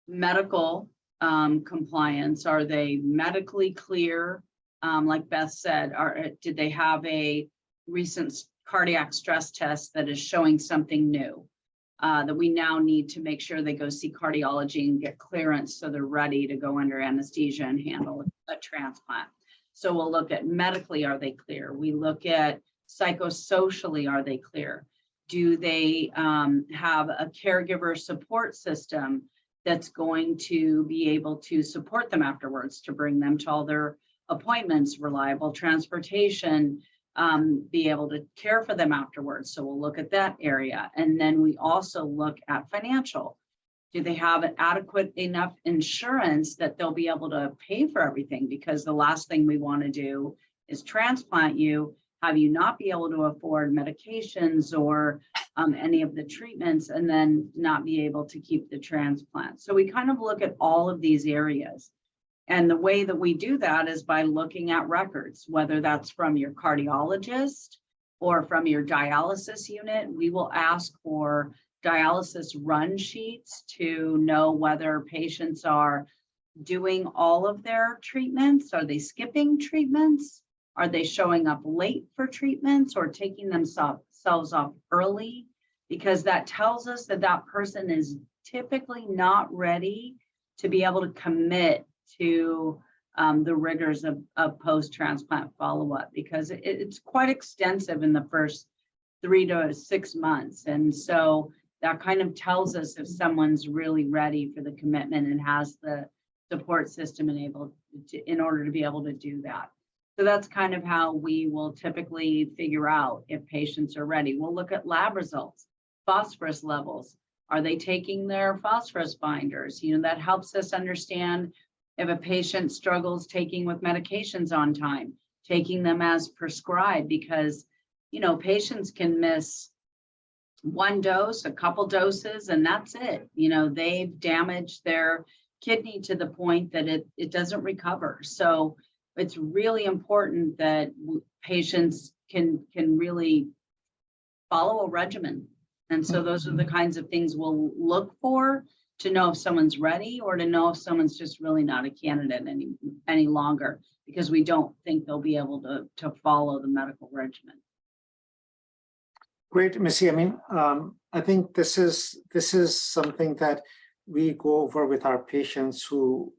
Medical compliance. Are they medically clear? Like Beth said, did they have a recent cardiac stress test that is showing something new that we now need to make sure they go see cardiology and get clearance so they're ready to go under anesthesia and handle a transplant. So we'll look at medically, are they clear? We look at psychosocially, are they clear? Do they have a caregiver support system that's going to be able to support them afterwards, to bring them to all their appointments, reliable transportation, be able to care for them afterwards. So we'll look at that area. And then we also look at financial. Do they have an adequate enough insurance that they'll be able to pay for everything? Because the last thing we want to do is transplant you, have you not be able to afford medications or any of the treatments, and then not be able to keep the transplant. So we kind of look at all of these areas. And the way that we do that is by looking at records, whether that's from your cardiologist or from your dialysis unit. We will ask for dialysis run sheets to know whether patients are doing all of their treatments. Are they skipping treatments? Are they showing up late for treatments or taking themselves off early? Because that tells us that that person is typically not ready to be able to commit to the rigors of post-transplant follow-up, because it's quite extensive in the first 3 to 6 months. And so that kind of tells us if someone's really ready for the commitment and has the support system in order to be able to do that. So that's kind of how we will typically figure out if patients are ready. We'll look at lab results, phosphorus levels. Are they taking their phosphorus binders? You know, that helps us understand if a patient struggles taking with medications on time, taking them as prescribed, because, you know, patients can miss one dose, a couple doses, and that's it. You know, they've damaged their kidney to the point that it doesn't recover. So it's really important that patients can really follow a regimen. And so those are the kinds of things we'll look for to know if someone's ready or to know if someone's just really not a candidate any longer, because we don't think they'll be able to follow the medical regimen. Great, Missy. I mean, I think this is something that we go over with our patients who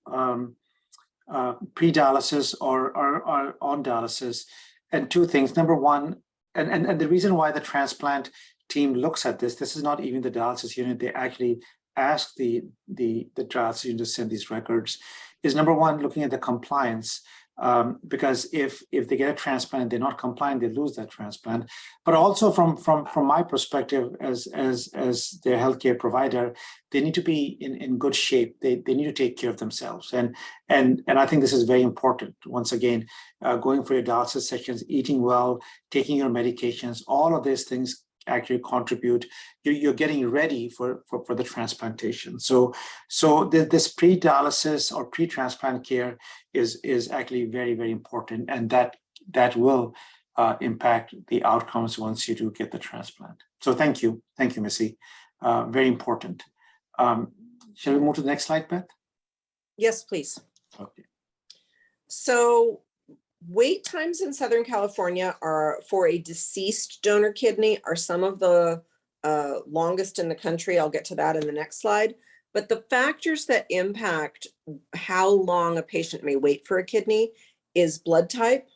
pre-dialysis or are on dialysis. And two things. Number one, and the reason why the transplant team looks at this is not even the dialysis unit. They actually ask the dialysis unit to send these records, is number one, looking at the compliance. Because if they get a transplant, they're not compliant, they lose that transplant. But also from my perspective as their healthcare provider, they need to be in good shape. They need to take care of themselves. And I think this is very important. Once again, going for your dialysis sessions, eating well, taking your medications, all of these things actually contribute. You're getting ready for the transplantation. So this pre-dialysis or pre-transplant care is actually very, very important, and that will impact the outcomes once you do get the transplant. So thank you, Missy. Very important. Shall we move to the next slide, Beth? Yes, please. Okay. So wait times in Southern California are for a deceased donor kidney are some of the longest in the country. I'll get to that in the next slide. But the factors that impact how long a patient may wait for a kidney is blood type,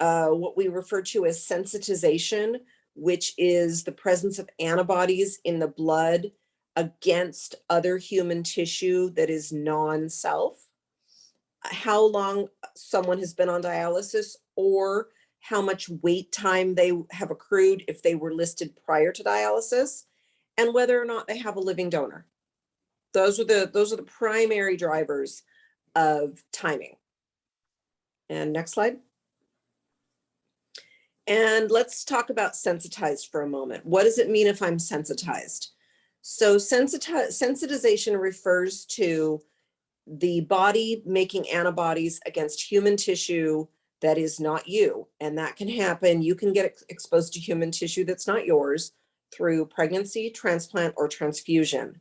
what we refer to as sensitization, which is the presence of antibodies in the blood against other human tissue that is non-self, how long someone has been on dialysis, or how much wait time they have accrued if they were listed prior to dialysis, and whether or not they have a living donor. Those are the primary drivers of timing. And next slide. And let's talk about sensitized for a moment. What does it mean if I'm sensitized? So sensitization refers to the body making antibodies against human tissue that is not you. And that can happen. You can get exposed to human tissue that's not yours through pregnancy, transplant, or transfusion.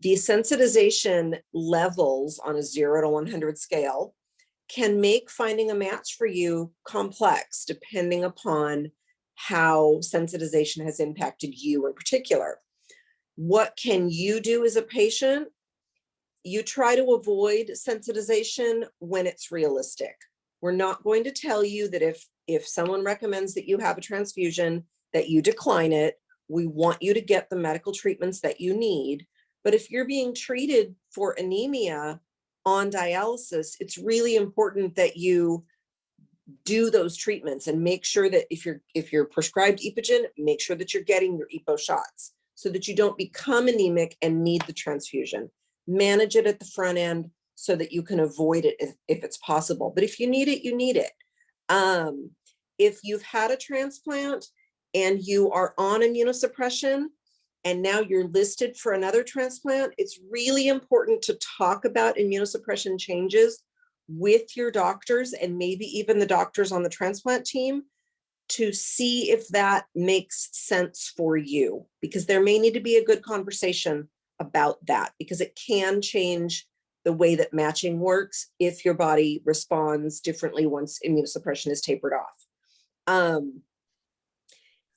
The sensitization levels on a 0 to 100 scale can make finding a match for you complex, depending upon how sensitization has impacted you in particular. What can you do as a patient? You try to avoid sensitization when it's realistic. We're not going to tell you that if someone recommends that you have a transfusion, that you decline it. We want you to get the medical treatments that you need. But if you're being treated for anemia on dialysis, it's really important that you do those treatments and make sure that if you're prescribed Epogen, make sure that you're getting your EPO shots so that you don't become anemic and need the transfusion. Manage it at the front end so that you can avoid it if it's possible. But if you need it, you need it. If you've had a transplant and you are on immunosuppression and now you're listed for another transplant, it's really important to talk about immunosuppression changes with your doctors and maybe even the doctors on the transplant team to see if that makes sense for you, because there may need to be a good conversation about that, because it can change the way that matching works if your body responds differently once immunosuppression is tapered off.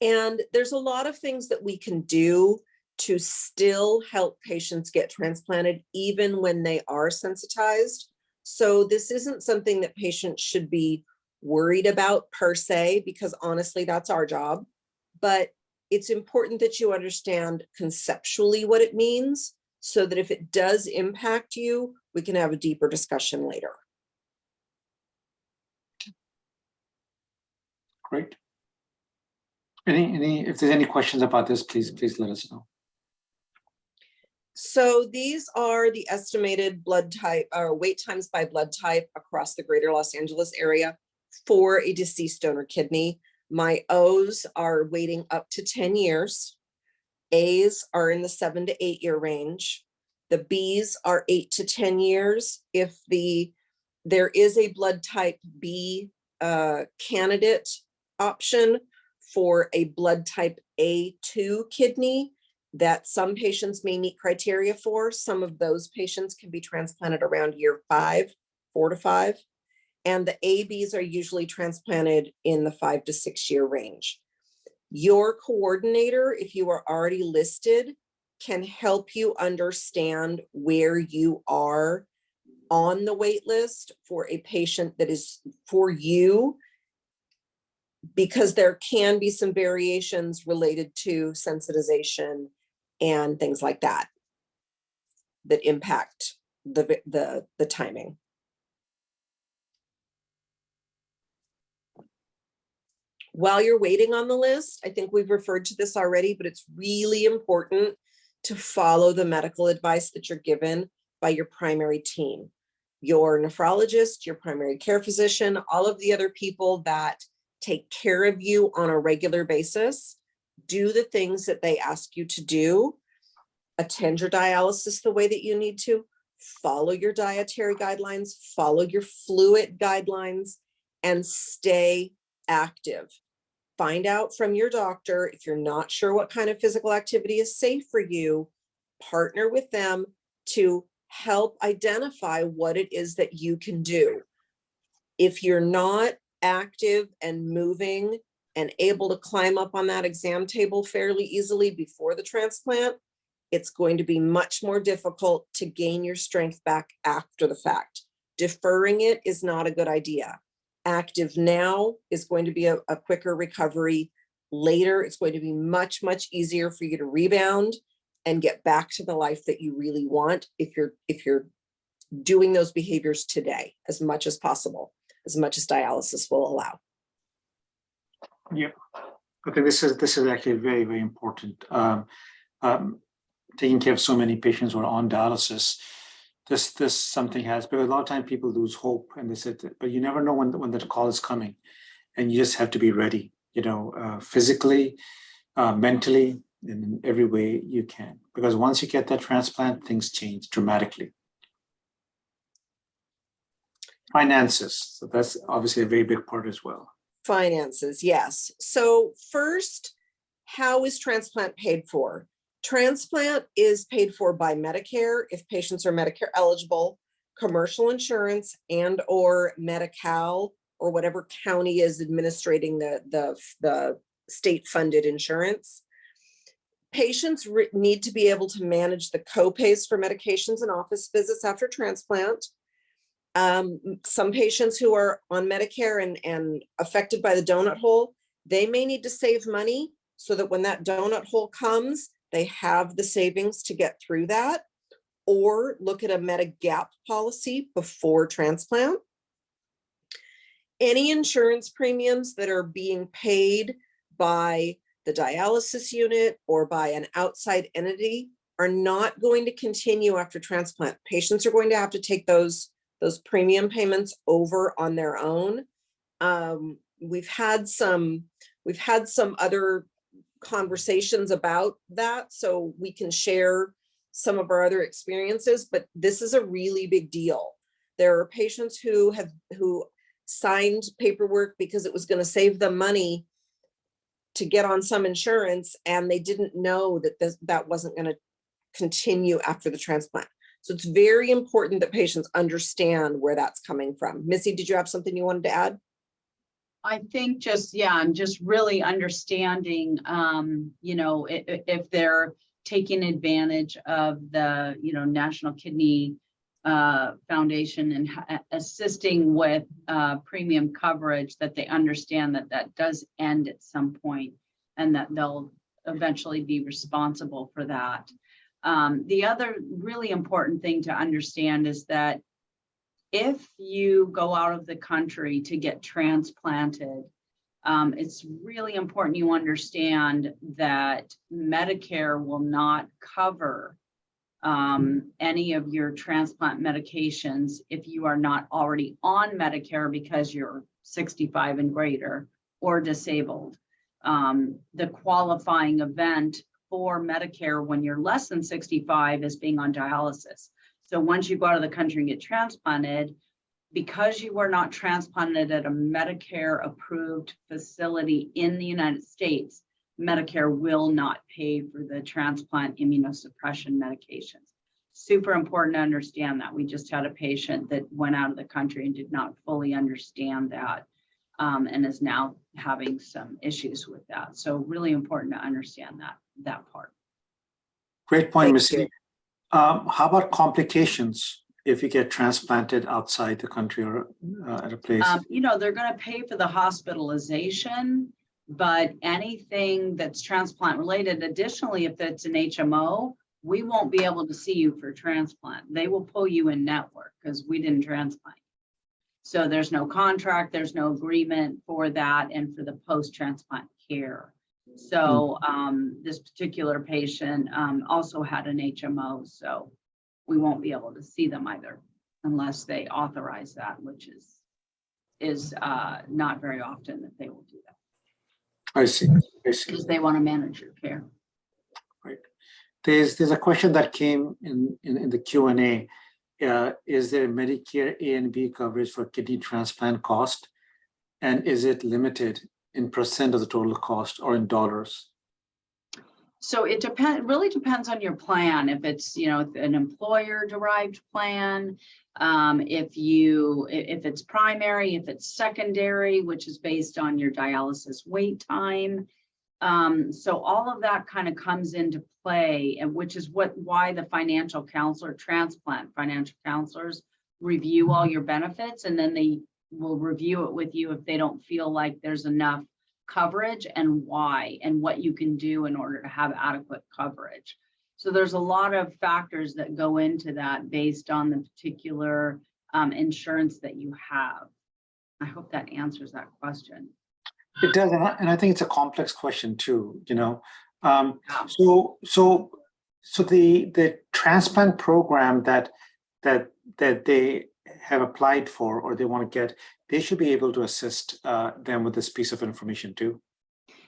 And there's a lot of things that we can do to still help patients get transplanted even when they are sensitized. So this isn't something that patients should be worried about per se, because honestly, that's our job. But it's important that you understand conceptually what it means so that if it does impact you, we can have a deeper discussion later. Great. If there's any questions about this, please let us know. So these are the estimated blood type or wait times by blood type across the greater Los Angeles area for a deceased donor kidney. My O's are waiting up to 10 years. A's are in the 7 to 8 year range. The B's are 8 to 10 years. If there is a blood type B candidate option for a blood type A2 kidney that some patients may meet criteria for, some of those patients can be transplanted around year 4 to 5. And the ABs are usually transplanted in the 5 to 6 year range. Your coordinator, if you are already listed, can help you understand where you are on the wait list for a patient that is for you, because there can be some variations related to sensitization and things like that that impact the timing. While you're waiting on the list, I think we've referred to this already, but it's really important to follow the medical advice that you're given by your primary team, your nephrologist, your primary care physician, all of the other people that take care of you on a regular basis. Do the things that they ask you to do. Attend your dialysis the way that you need to. Follow your dietary guidelines, follow your fluid guidelines, and stay active. Find out from your doctor if you're not sure what kind of physical activity is safe for you. Partner with them to help identify what it is that you can do. If you're not active and moving and able to climb up on that exam table fairly easily before the transplant, it's going to be much more difficult to gain your strength back after the fact. Deferring it is not a good idea. Active now is going to be a quicker recovery. Later, it's going to be much, much easier for you to rebound and get back to the life that you really want if you're doing those behaviors today as much as possible, as much as dialysis will allow. Yeah, I think this is actually very, very important. Taking care of so many patients who are on dialysis, this something has, because a lot of times people lose hope and they said, but you never know when the call is coming, and you just have to be ready, physically, mentally, in every way you can, because once you get that transplant, things change dramatically. Finances. So that's obviously a very big part as well. Finances, yes. So first, how is transplant paid for? Transplant is paid for by Medicare if patients are Medicare eligible, commercial insurance, and or Medi-Cal, or whatever county is administrating the state-funded insurance. Patients need to be able to manage the co-pays for medications and office visits after transplant. Some patients who are on Medicare and affected by the donut hole, they may need to save money so that when that donut hole comes, they have the savings to get through that, or look at a Medigap policy before transplant. Any insurance premiums that are being paid by the dialysis unit or by an outside entity are not going to continue after transplant. Patients are going to have to take those premium payments over on their own. We've had some other conversations about that, so we can share some of our other experiences, but this is a really big deal. There are patients who signed paperwork because it was going to save them money to get on some insurance, and they didn't know that that wasn't going to continue after the transplant. So it's very important that patients understand where that's coming from. Missy, did you have something you wanted to add? I think just really understanding, if they're taking advantage of the, National Kidney Foundation and assisting with premium coverage, that they understand that does end at some point and that they'll eventually be responsible for that. The other really important thing to understand is that if you go out of the country to get transplanted, it's really important you understand that Medicare will not cover any of your transplant medications if you are not already on Medicare because you're 65 and greater or disabled. The qualifying event for Medicare when you're less than 65 is being on dialysis. So once you go out of the country and get transplanted, because you were not transplanted at a Medicare approved facility in the United States, Medicare will not pay for the transplant immunosuppression medications. Super important to understand that. We just had a patient that went out of the country and did not fully understand that, and is now having some issues with that. So really important to understand that part. Great point, Thank Missy. you. How about complications if you get transplanted outside the country or at a place? They're going to pay for the hospitalization, but anything that's transplant related, additionally, if it's an HMO, we won't be able to see you for transplant. They will pull you in network because we didn't transplant. So there's no contract, there's no agreement for that and for the post-transplant care. So this particular patient also had an HMO, so we won't be able to see them either unless they authorize that, which is not very often that they will do that. I see. Because they want to manage your care. Right. There's a question that came in the Q&A. Is there Medicare A and B coverage for kidney transplant cost? And is it limited in percent of the total cost or in dollars? So it really depends on your plan. If it's, an employer derived plan, if it's primary, if it's secondary, which is based on your dialysis wait time. So all of that kind of comes into play, and which is why the financial counselors review all your benefits, and then they will review it with you if they don't feel like there's enough coverage and why, and what you can do in order to have adequate coverage. So there's a lot of factors that go into that based on the particular insurance that you have. I hope that answers that question. It does, and I think it's a complex question too. So the transplant program that they have applied for or they want to get, they should be able to assist them with this piece of information too.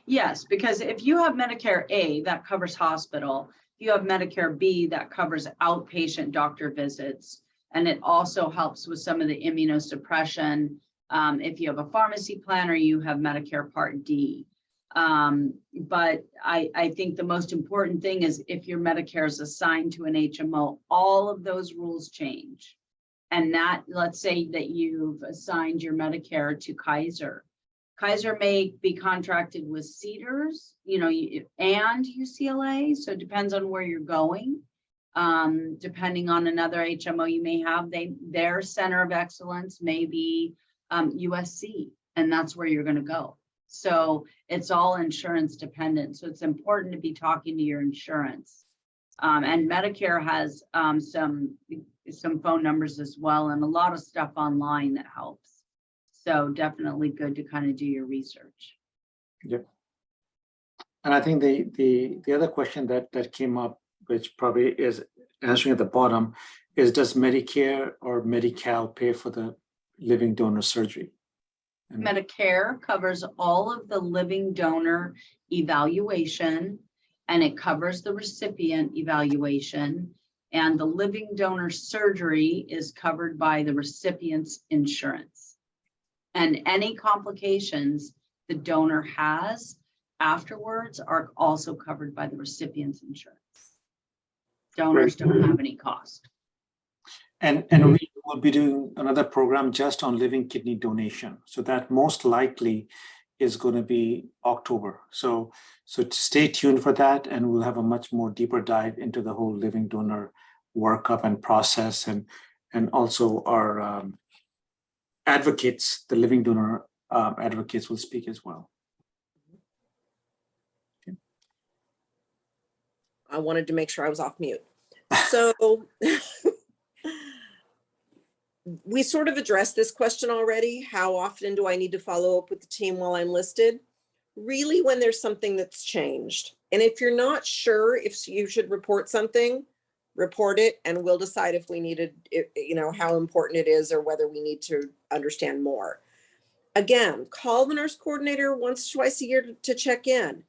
Yes, because if you have Medicare A, that covers hospital. If you have Medicare B, that covers outpatient doctor visits. And it also helps with some of the immunosuppression if you have a pharmacy plan or you have Medicare Part D. But I think the most important thing is if your Medicare is assigned to an HMO, all of those rules change. And that, let's say that you've assigned your Medicare to Kaiser. Kaiser may be contracted with Cedars, and UCLA. So it depends on where you're going. Depending on another HMO you may have, their center of excellence may be USC, and that's where you're going to go. So it's all insurance dependent. So it's important to be talking to your insurance. And Medicare has some phone numbers as well, and a lot of stuff online that helps. So definitely good to kind of do your research. Yep. And I think the other question that came up, which probably is answering at the bottom, is does Medicare or Medi-Cal pay for the living donor surgery? And Medicare covers all of the living donor evaluation, and it covers the recipient evaluation, and the living donor surgery is covered by the recipient's insurance. And any complications the donor has afterwards are also covered by the recipient's insurance. Donors don't have any cost. And we will be doing another program just on living kidney donation. So that most likely is going to be October. So stay tuned for that, and we'll have a much more deeper dive into the whole living donor workup and process, and also our advocates, the living donor advocates will speak as well. Okay. I wanted to make sure I was off mute. So we sort of addressed this question already. How often do I need to follow up with the team while I'm listed? Really, when there's something that's changed. And if you're not sure if you should report something, report it, and we'll decide if we needed, how important it is or whether we need to understand more. Again, call the nurse coordinator once, twice a year to check in.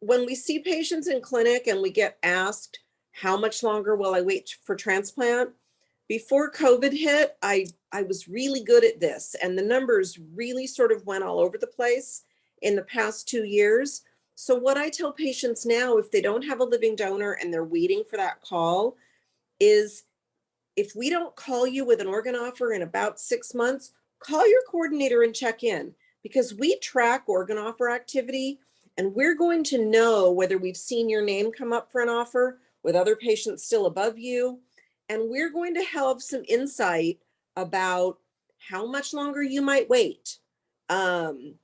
When we see patients in clinic and we get asked, how much longer will I wait for transplant? Before COVID hit, I was really good at this, and the numbers really sort of went all over the place in the past 2 years. So what I tell patients now, if they don't have a living donor and they're waiting for that call, is if we don't call you with an organ offer in about 6 months, call your coordinator and check in, because we track organ offer activity, and we're going to know whether we've seen your name come up for an offer with other patients still above you. And we're going to have some insight about how much longer you might wait. And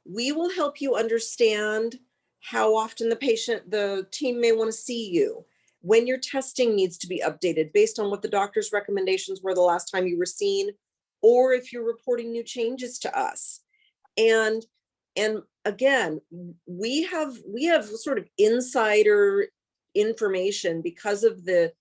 we will help you understand how often the team may want to see you, when your testing needs to be updated based on what the doctor's recommendations were the last time you were seen, or if you're reporting new changes to us. And again, we have sort of insider information because of the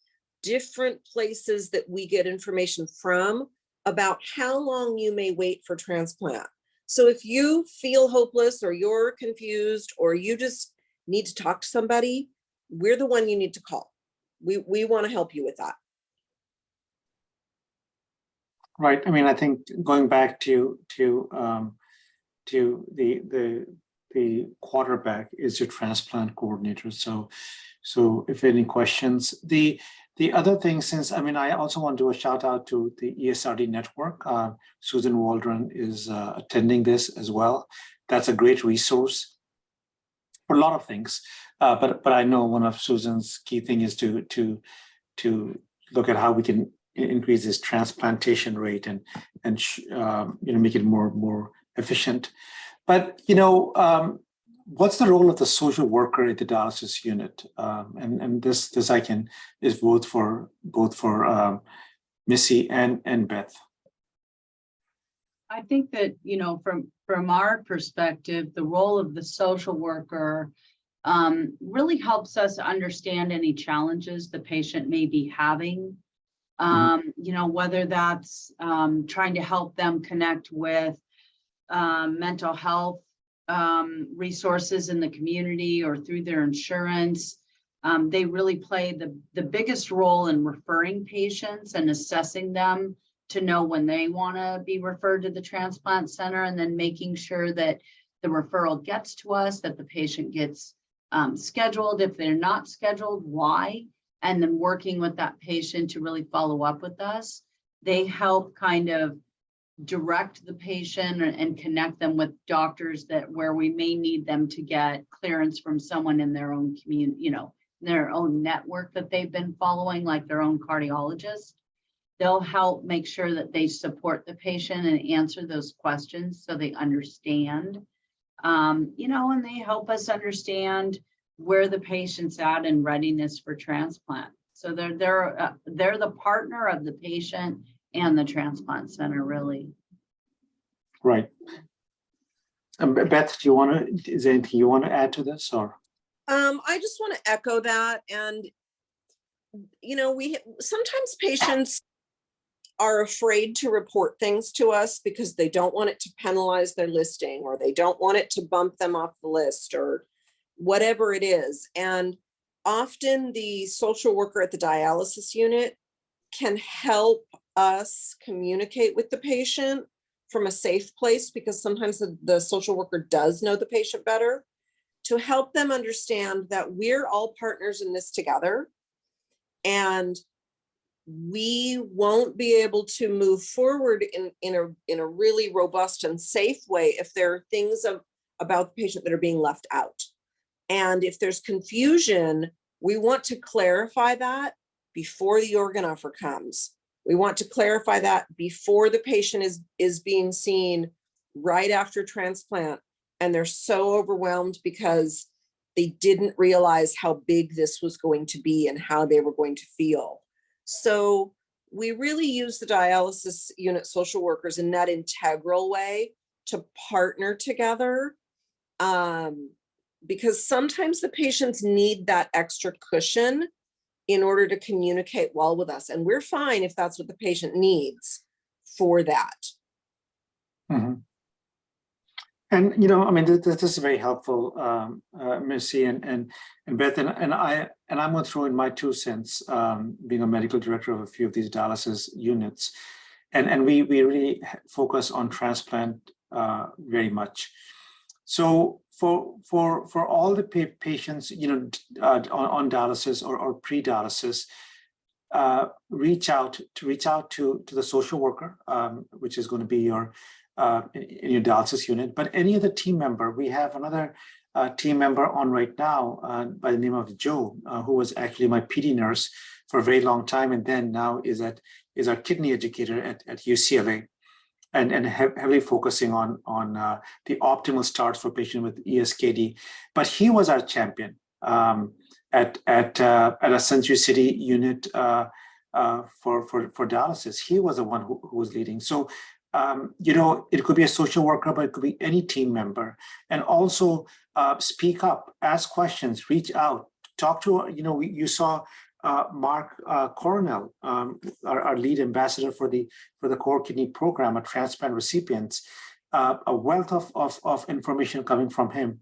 different places that we get information from about how long you may wait for transplant. So if you feel hopeless or you're confused or you just need to talk to somebody, we're the one you need to call. We want to help you with that. Right. I mean, I think going back to the quarterback is your transplant coordinator. So if any questions, the other thing, I also want to do a shout out to the ESRD network. Susan Waldron is attending this as well. That's a great resource for a lot of things. But I know one of Susan's key thing is to look at how we can increase this transplantation rate and make it more efficient. But what's the role of the social worker at the dialysis unit? And this is both for Missy and Beth. I think that from our perspective, the role of the social worker really helps us understand any challenges the patient may be having. Whether that's trying to help them connect with mental health resources in the community or through their insurance, They really play the biggest role in referring patients and assessing them to know when they want to be referred to the transplant center, and then making sure that the referral gets to us, that the patient gets scheduled. If they're not scheduled, why? And then working with that patient to really follow up with us. They help kind of direct the patient and connect them with doctors that where we may need them to get clearance from someone in their own community, you know, their own network that they've been following, like their own cardiologist. They'll help make sure that they support the patient and answer those questions so they understand, you know, and they help us understand where the patient's at in readiness for transplant. So they're the partner of the patient and the transplant center, really. Right. Beth, is there anything you want to add to this, or? I just want to echo that. And, you know, sometimes patients are afraid to report things to us because they don't want it to penalize their listing, or they don't want it to bump them off the list, or whatever it is. And often the social worker at the dialysis unit can help us communicate with the patient from a safe place, because sometimes the social worker does know the patient better, to help them understand that we're all partners in this together, and we won't be able to move forward in a really robust and safe way if there are things about the patient that are being left out. And if there's confusion, we want to clarify that before the organ offer comes. We want to clarify that before the patient is being seen right after transplant, and they're so overwhelmed because they didn't realize how big this was going to be and how they were going to feel. So we really use the dialysis unit social workers in that integral way to partner together, because sometimes the patients need that extra cushion in order to communicate well with us. And we're fine if that's what the patient needs for that. Mm-hmm. And, you know, I mean, this is very helpful, Missy and Beth, and I'm going to throw in my 2 cents, being a medical director of a few of these dialysis units. And we really focus on transplant very much. So for all the patients, you know, on dialysis or pre-dialysis, reach out to the social worker, which is going to be your in your dialysis unit, but any other team member. We have another team member on right now by the name of Joe, who was actually my PD nurse for a very long time, and then now is our kidney educator at UCLA, and heavily focusing on the optimal starts for patients with ESKD. But he was our champion at a Century City unit for dialysis. He was the one who was leading. So you know, it could be a social worker, but it could be any team member. And also speak up, ask questions, reach out, talk to, you know, you saw Mark Cornell, our lead ambassador for the core kidney program at Transplant Recipients, a wealth of information coming from him.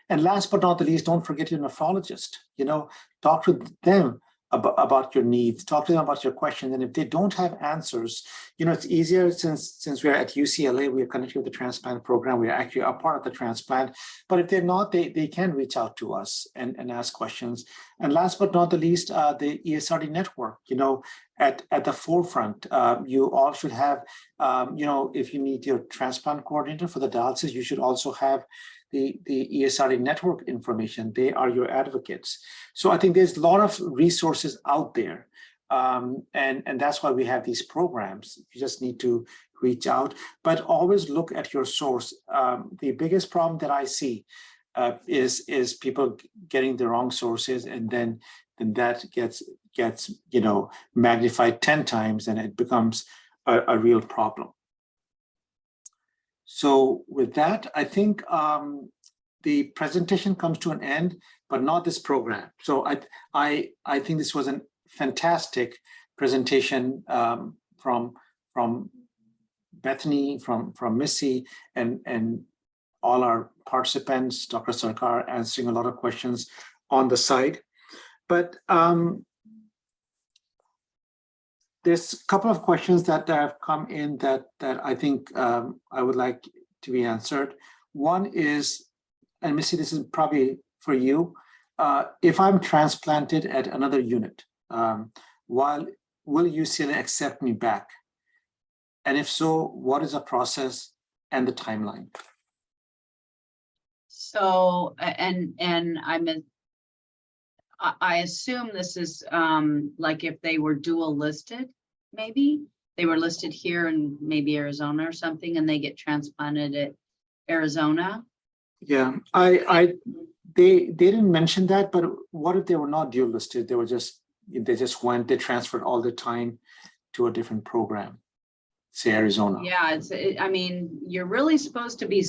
And last but not the least, don't forget your nephrologist. You know, talk to them about your needs, talk to them about your questions. And if they don't have answers, you know, it's easier since we're at UCLA, we are connected with the transplant program. We are actually a part of the transplant. But if they're not, they can reach out to us and ask questions. And last but not the least, the ESRD network, you know, at the forefront. You all should have, you know, if you need your transplant coordinator for the dialysis, you should also have the ESRD network information. They are your advocates. So I think there's a lot of resources out there. And that's why we have these programs. You just need to reach out, but always look at your source. The biggest problem that I see is people getting the wrong sources, and then that gets you know, magnified 10 times, and it becomes a real problem. So with that, I think the presentation comes to an end, but not this program. So I think this was a fantastic presentation from Bethany, from Missy, and all our participants, Dr. Sarkar answering a lot of questions on the side. But there's a couple of questions that have come in that I think I would like to be answered. One is, and Missy, this is probably for you. If I'm transplanted at another unit, will UCLA accept me back? And if so, what is the process and the timeline? So, and I assume this is like if they were dual listed, maybe they were listed here in maybe Arizona or something, and they get transplanted at Arizona. Yeah, they didn't mention that, but what if they were not dual listed? They transferred all the time to a different program, say Arizona. Yeah, I mean, you're really supposed to be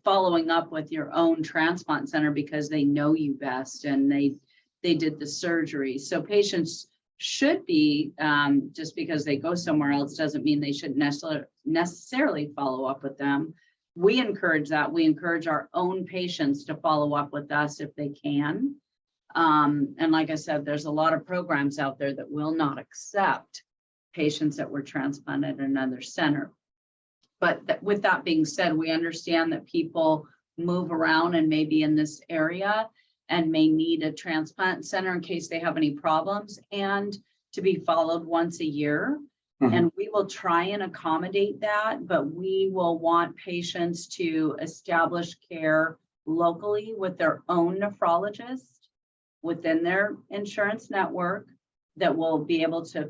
following up with your own transplant center because they know you best and they did the surgery. So patients should be, just because they go somewhere else doesn't mean they shouldn't necessarily follow up with them. We encourage that. We encourage our own patients to follow up with us if they can. And like I said, there's a lot of programs out there that will not accept patients that were transplanted at another center. But with that being said, we understand that people move around and maybe in this area and may need a transplant center in case they have any problems and to be followed once a year. Mm-hmm. And we will try and accommodate that, but we will want patients to establish care locally with their own nephrologist within their insurance network that will be able to,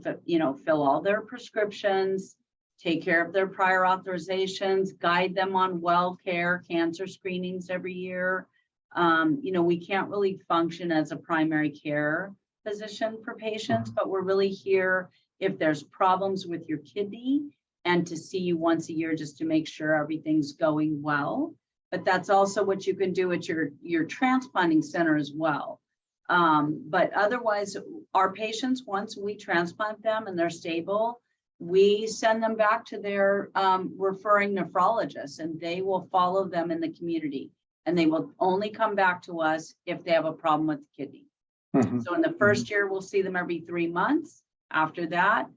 fill all their prescriptions, take care of their prior authorizations, guide them on well care, cancer screenings every year. We can't really function as a primary care physician for patients, but we're really here if there's problems with your kidney and to see you once a year just to make sure everything's going well. But that's also what you can do at your transplanting center as well. But otherwise, our patients, once we transplant them and they're stable, we send them back to their referring nephrologist, and they will follow them in the community. And they will only come back to us if they have a problem with the kidney. Mm-hmm. So in the first year, we'll see them every 3 months. After that,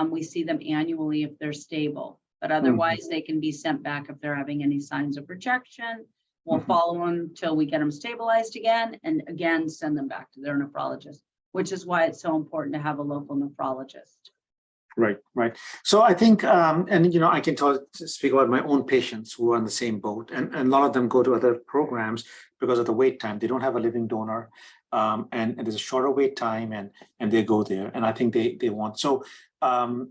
we see them annually if they're stable. But otherwise, they can be sent back if they're having any signs of rejection. We'll follow them until we get them stabilized again, and again, send them back to their nephrologist, which is why it's so important to have a local nephrologist. Right. So I think, I can speak about my own patients who are in the same boat, and a lot of them go to other programs because of the wait time. They don't have a living donor, and there's a shorter wait time, and they go there. And I think they want, so,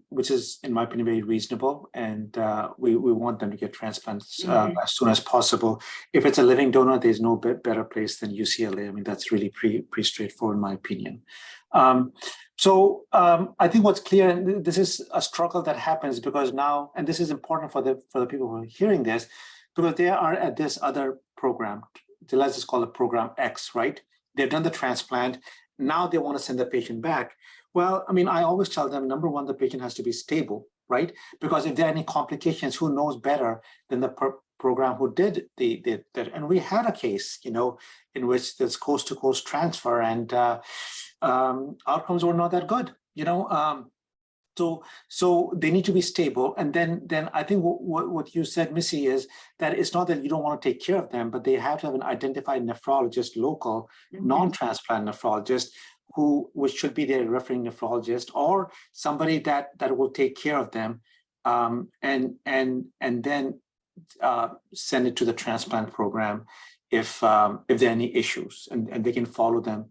which is, in my opinion, very reasonable. And we want them to get transplants as soon as possible. If it's a living donor, there's no better place than UCLA. I mean, that's really pretty straightforward, in my opinion. So I think what's clear, and this is a struggle that happens because now, and this is important for the people who are hearing this, because they are at this other program, let's just call it program X, right? They've done the transplant. Now they want to send the patient back. Well, I mean, I always tell them, number one, the patient has to be stable, right? Because if there are any complications, who knows better than the program who did that? And we had a case, in which there's coast-to-coast transfer, and outcomes were not that good, So they need to be stable. And then I think what you said, Missy, is that it's not that you don't want to take care of them, but they have to have an identified nephrologist, local, non-transplant nephrologist, which should be their referring nephrologist, or somebody that will take care of them, and then send it to the transplant program if there are any issues, and they can follow them,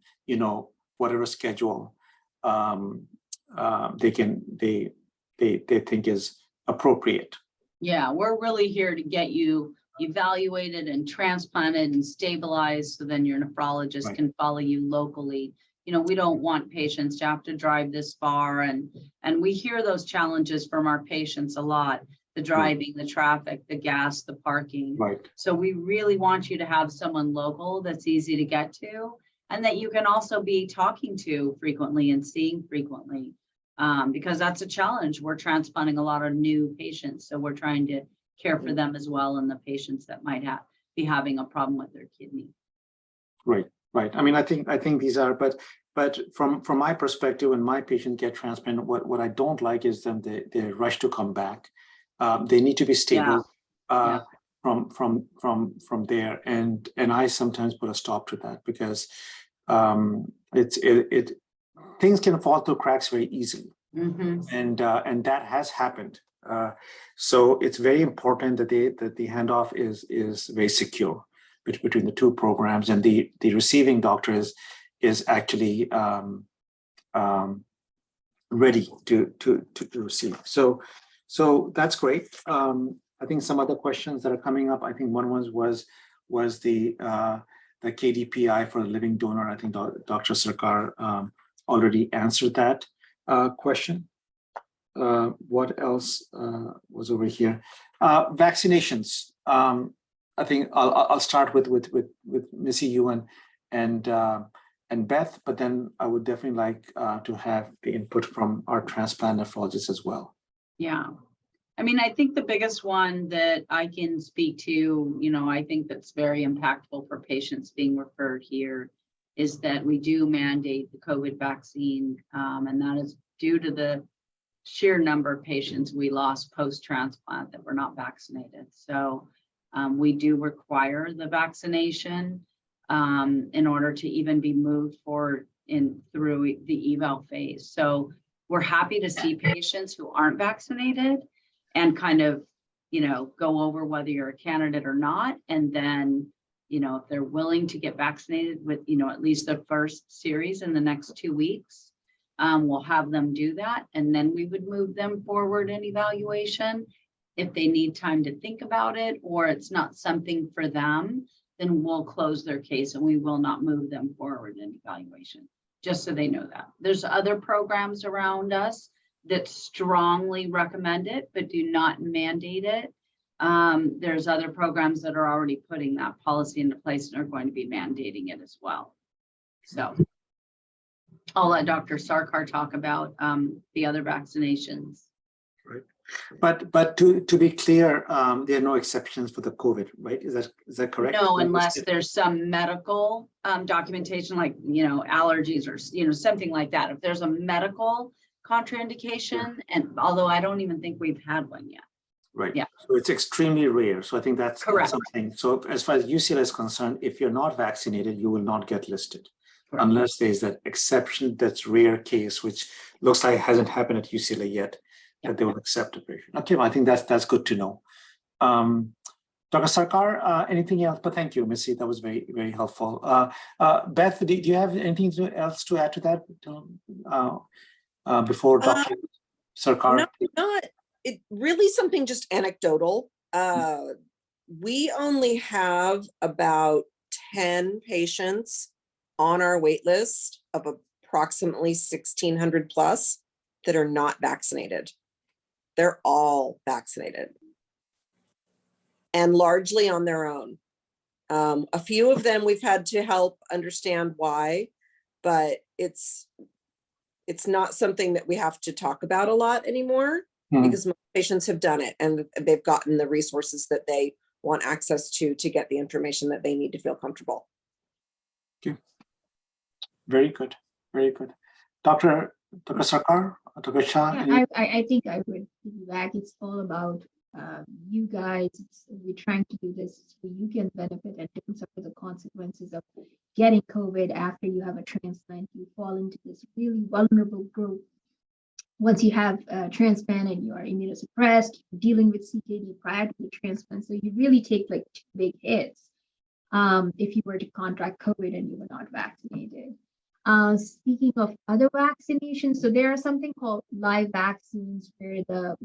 whatever schedule they think is appropriate. Yeah, we're really here to get you evaluated and transplanted and stabilized, so then your nephrologist can follow you locally. We don't want patients to have to drive this far, and we hear those challenges from our patients a lot: the driving, the traffic, the gas, the parking. Right. So we really want you to have someone local that's easy to get to, and that you can also be talking to frequently and seeing frequently, because that's a challenge. We're transplanting a lot of new patients, so we're trying to care for them as well, and the patients that might be having a problem with their kidney. Right. Right. I mean, I think these are, but from my perspective, when my patients get transplant, what I don't like is them they rush to come back. They need to be stable Yeah. from there, and I sometimes put a stop to that because things can fall through cracks very easily, and that has happened. So it's very important that the handoff is very secure between the two programs, and the receiving doctor is actually ready to receive. So that's great. I think some other questions that are coming up. I think one was the KDPI for the living donor. I think Dr. Sarkar already answered that question. What else was over here? Vaccinations. I think I'll start with Missy, you and Beth, but then I would definitely like to have the input from our transplant nephrologist as well. Yeah. I mean, I think the biggest one that I can speak to, I think that's very impactful for patients being referred here is that we do mandate the COVID vaccine, and that is due to the sheer number of patients we lost post-transplant that were not vaccinated. So we do require the vaccination in order to even be moved forward through the eval phase. So we're happy to see patients who aren't vaccinated and kind of, go over whether you're a candidate or not. And then, if they're willing to get vaccinated with, at least the first series in the next 2 weeks, we'll have them do that. And then we would move them forward in evaluation. If they need time to think about it, or it's not something for them, then we'll close their case and we will not move them forward in evaluation, just so they know that. There's other programs around us that strongly recommend it, but do not mandate it. There's other programs that are already putting that policy into place and are going to be mandating it as well. So I'll let Dr. Sarkar talk about the other vaccinations. Right. But to be clear, there are no exceptions for the COVID, right? Is that correct? No, unless there's some medical documentation, like allergies or something like that. If there's a medical contraindication, and although I don't even think we've had one yet. Right. Yeah. So it's extremely rare. So I think that's correct. Something. So as far as UCLA is concerned, if you're not vaccinated, you will not get listed. Correct. Unless there's that exception, that's rare case, which looks like hasn't happened at UCLA yet. That they will accept a patient. Okay, well, I think that's good to know. Dr. Sarkar, anything else? But thank you, Missy. That was very, very helpful. Beth, do you have anything else to add to that before Dr. Sarkar? No, not it. Really, something just anecdotal. We only have about 10 patients on our wait list of approximately 1,600 plus that are not vaccinated. They're all vaccinated and largely on their own. A few of them we've had to help understand why, but it's not something that we have to talk about a lot anymore because most patients have done it and they've gotten the resources that they want access to get the information that they need to feel comfortable. Okay. Very good. Very good. Dr. Sarkar, Dr. Shah? Yeah, I think I would piggyback. It's all about you guys. We're trying to do this so you can benefit and don't suffer the consequences of getting COVID after you have a transplant. You fall into this really vulnerable group. Once you have a transplant and you are immunosuppressed, you're dealing with CKD prior to the transplant. So you really take like 2 big hits if you were to contract COVID and you were not vaccinated. Speaking of other vaccinations, so there are something called live vaccines where the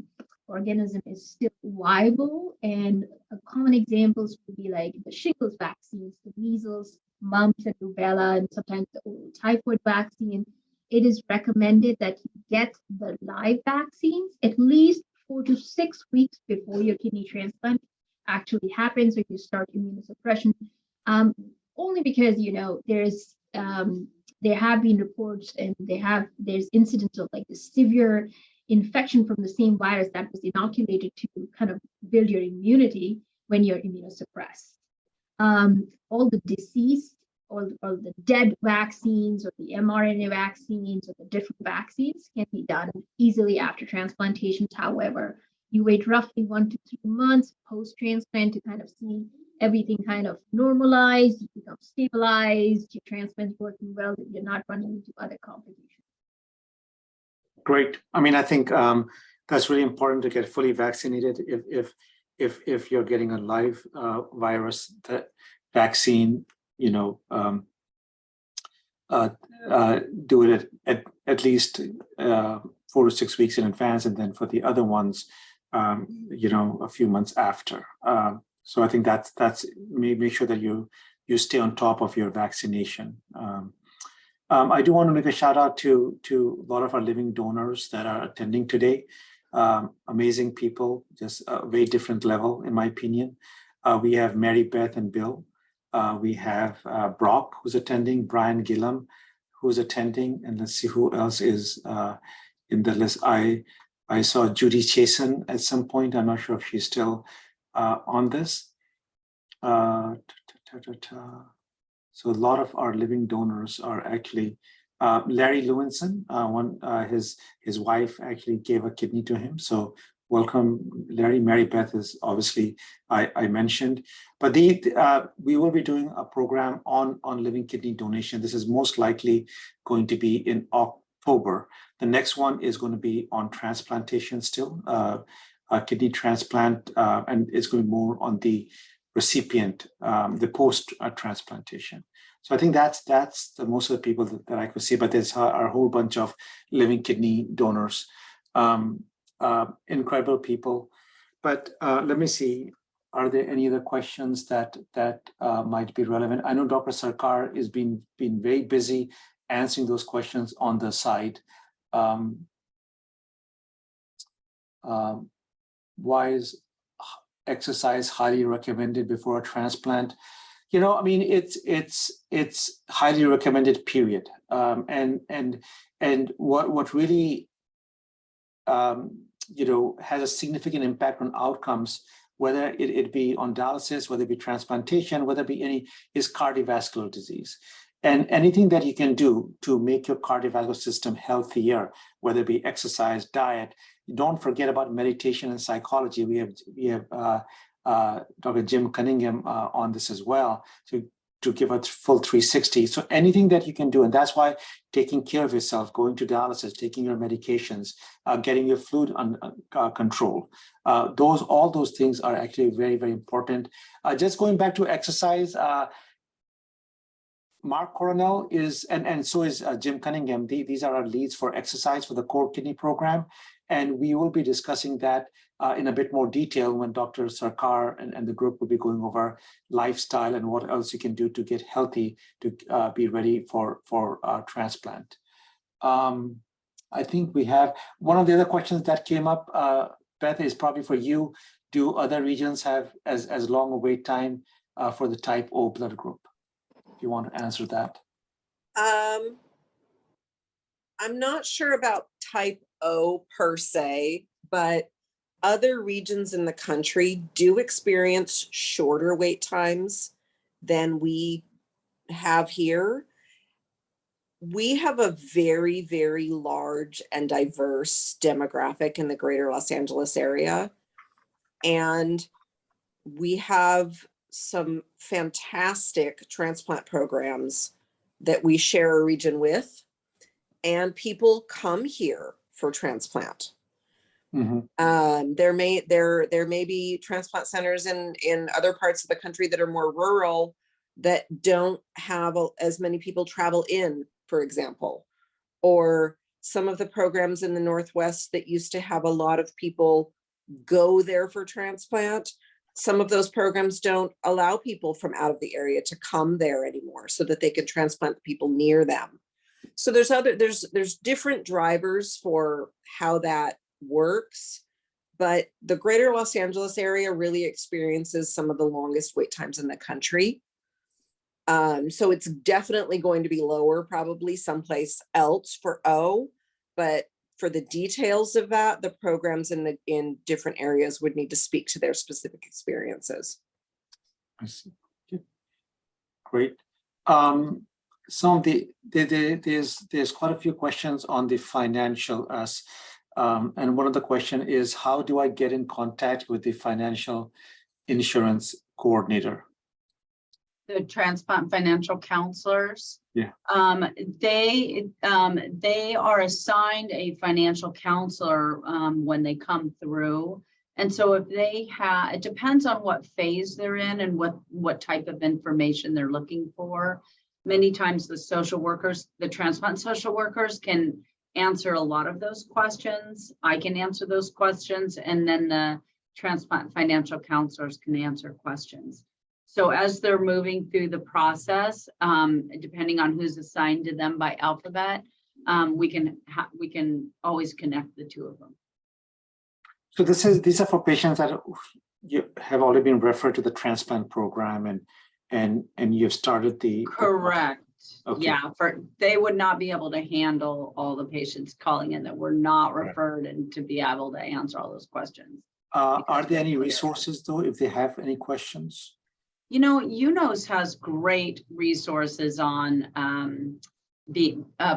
organism is still viable, and common examples would be like the shingles vaccines, the measles, mumps, and rubella, and sometimes the oral typhoid vaccine. It is recommended that you get the live vaccines at least 4 to 6 weeks before your kidney transplant actually happens, or you start immunosuppression. Only because there have been reports and there's incidents of like the severe infection from the same virus that was inoculated to kind of build your immunity when you're immunosuppressed. All the deceased or the dead vaccines or the mRNA vaccines or the different vaccines can be done easily after transplantations. However, you wait roughly 1 to 3 months post-transplant to kind of see everything kind of normalized, you become stabilized, your transplant's working well, you're not running into other complications. Great. I mean, I think that's really important to get fully vaccinated if you're getting a live virus vaccine, you know, do it at least 4 to 6 weeks in advance, and then for the other ones, you know, a few months after. So I think that's make sure that you stay on top of your vaccination. I do want to make a shout out to a lot of our living donors that are attending today. Amazing people, just a very different level, in my opinion. We have Mary Beth and Bill. We have Brock, who's attending, Brian Gillum, who's attending, and let's see who else is in the list. I saw Judy Chasen at some point. I'm not sure if she's still on this. So a lot of our living donors are actually Larry Lewinson. His wife actually gave a kidney to him. So welcome, Larry. Mary Beth is obviously I mentioned, but we will be doing a program on living kidney donation. This is most likely going to be in October. The next one is going to be on transplantation still, kidney transplant, and it's going to be more on the recipient, the post-transplantation. So I think that's the most of the people that I could see, but there's a whole bunch of living kidney donors, incredible people. But let me see, are there any other questions that might be relevant? I know Dr. Sarkar has been very busy answering those questions on the side. Why is exercise highly recommended before a transplant? You know, I mean, it's highly recommended, period. And what really you know, has a significant impact on outcomes, whether it be on dialysis, whether it be transplantation, whether it be is cardiovascular disease. And anything that you can do to make your cardiovascular system healthier, whether it be exercise, diet. Don't forget about meditation and psychology. We have Dr. Jim Cunningham on this as well to give a full 360. So anything that you can do, and that's why taking care of yourself, going to dialysis, taking your medications, getting your fluid control, all those things are actually very, very important. Just going back to exercise, Mark Cornell is, and so is Jim Cunningham. These are our leads for exercise for the core kidney program. And we will be discussing that in a bit more detail when Dr. Sarkar and the group will be going over lifestyle and what else you can do to get healthy to be ready for transplant. I think we have one of the other questions that came up, Beth, is probably for you. Do other regions have as long a wait time for the type O blood group? If you want to answer that. I'm not sure about type O per se, but other regions in the country do experience shorter wait times than we have here. We have a very, very large and diverse demographic in the greater Los Angeles area. And we have some fantastic transplant programs that we share a region with, and people come here for transplant. Mm-hmm. There may be transplant centers in other parts of the country that are more rural that don't have as many people travel in, for example, or some of the programs in the Northwest that used to have a lot of people go there for transplant. Some of those programs don't allow people from out of the area to come there anymore so that they can transplant the people near them. So there's different drivers for how that works, but the greater Los Angeles area really experiences some of the longest wait times in the country. So it's definitely going to be lower, probably someplace else for O, but for the details of that, the programs in different areas would need to speak to their specific experiences. I see. Okay. Great. Some of there's quite a few questions on the financial and one of the question is, how do I get in contact with the financial insurance coordinator? The transplant financial counselors. Yeah. They are assigned a financial counselor when they come through. And so if they have, it depends on what phase they're in and what type of information they're looking for. Many times the social workers, the transplant social workers can answer a lot of those questions. I can answer those questions, and then the transplant financial counselors can answer questions. So as they're moving through the process, depending on who's assigned to them by alphabet, we can always connect the two of them. So these are for patients that you have already been referred to the transplant program and you've started the. Correct. Okay. Yeah, they would not be able to handle all the patients calling in that were not referred and to be able to answer all those questions. Are there any resources though, if they have any questions? You know, UNOS has great resources on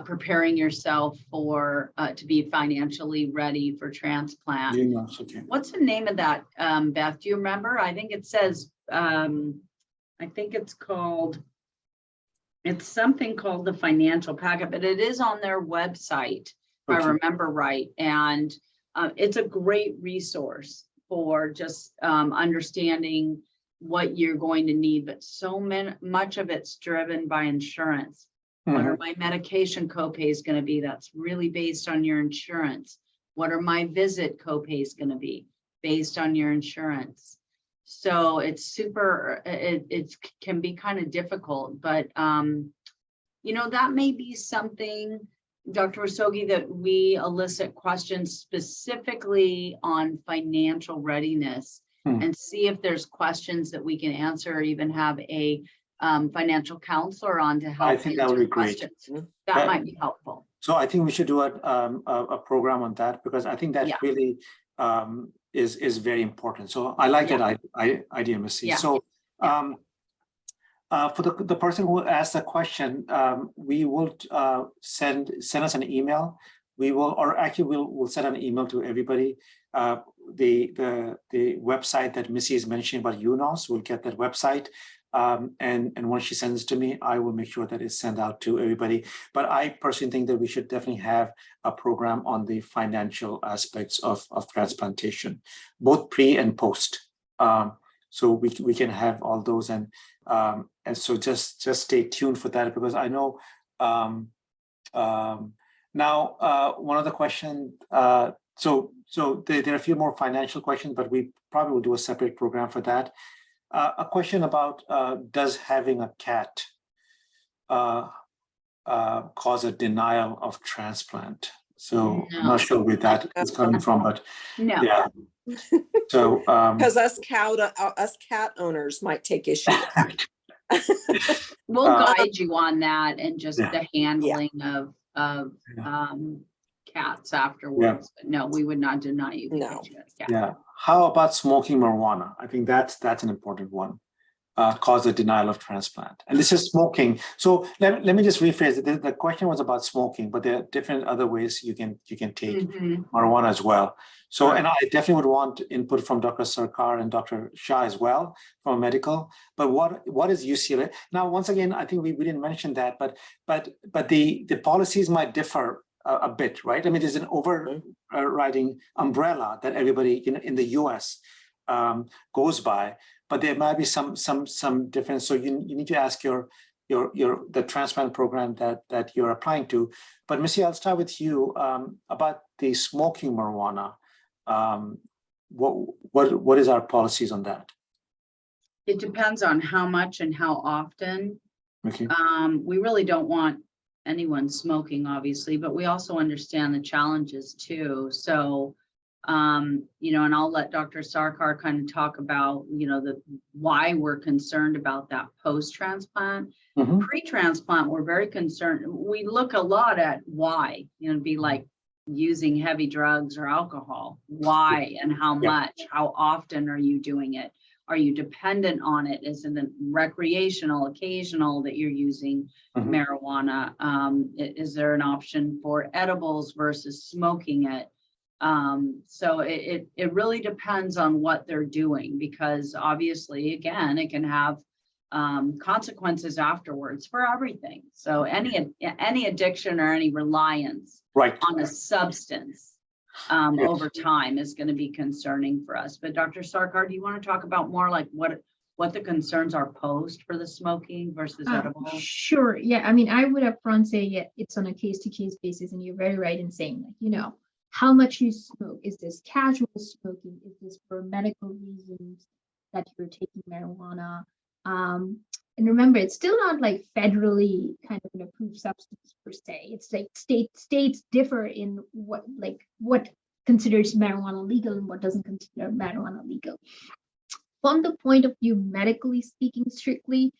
preparing yourself for to be financially ready for transplant. UNOS, okay. What's the name of that, Beth? Do you remember? I think it says, I think it's something called the financial packet, but it is on their website, if I remember right. And it's a great resource for just understanding what you're going to need, but much of it's driven by insurance. What are my medication copays going to be? That's really based on your insurance. What are my visit copays going to be? Based on your insurance. So it's super, it can be kind of difficult, but you know, that may be something, Dr. Rastogi, that we elicit questions specifically on financial readiness and see if there's questions that we can answer, or even have a financial counselor on to help. I think that would be great. That might be helpful. So I think we should do a program on that, because I think that really is very important. So I like that idea, Missy. Yeah. So for the person who asked the question, we will send us an email. We will, or actually we'll send an email to everybody. The website that Missy is mentioning about UNOS, we'll get that website. And once she sends it to me, I will make sure that it's sent out to everybody. But I personally think that we should definitely have a program on the financial aspects of transplantation, both pre and post. So we can have all those, and so just stay tuned for that, because I know now one of the questions. So there are a few more financial questions, but we probably will do a separate program for that. A question about does having a cat cause a denial of transplant? So I'm not sure where that is coming from, but yeah. So because us cat owners might take issue. We'll guide you on that, and just the handling of cats afterwards. But no, we would not deny you. No. Yeah. How about smoking marijuana? I think that's an important one. Cause a denial of transplant. And this is smoking. So let me just rephrase it. The question was about smoking, but there are different other ways you can take marijuana as well. So, and I definitely would want input from Dr. Sarkar and Dr. Shah as well from medical. But what is UCLA? Now, once again, I think we didn't mention that, but the policies might differ a bit, right? I mean, there's an overriding umbrella that everybody in the US goes by, but there might be some difference. So you need to ask the transplant program that you're applying to. But Missy, I'll start with you about the smoking marijuana. What is our policies on that? It depends on how much and how often. Okay. We really don't want anyone smoking, obviously, but we also understand the challenges too. So, you know, and I'll let Dr. Sarkar kind of talk about, you know, why we're concerned about that post-transplant. Pre-transplant, we're very concerned. We look a lot at why, you know, be like using heavy drugs or alcohol. Why and how much? How often are you doing it? Are you dependent on it? Is it recreational, occasional that you're using marijuana? Is there an option for edibles versus smoking it? So it really depends on what they're doing, because obviously, again, it can have consequences afterwards for everything. So any addiction or any reliance on a substance over time is going to be concerning for us. But Dr. Sarkar, do you want to talk about more like what the concerns are posed for the smoking versus edibles? Sure. Yeah. I mean, I would upfront say, yeah, it's on a case-to-case basis, and you're very right in saying, like, you know, how much you smoke. Is this casual smoking? Is this for medical reasons that you're taking marijuana? And remember, it's still not like federally kind of an approved substance per se. It's like states differ in what considers marijuana legal and what doesn't consider marijuana legal. From the point of view, medically speaking, strictly,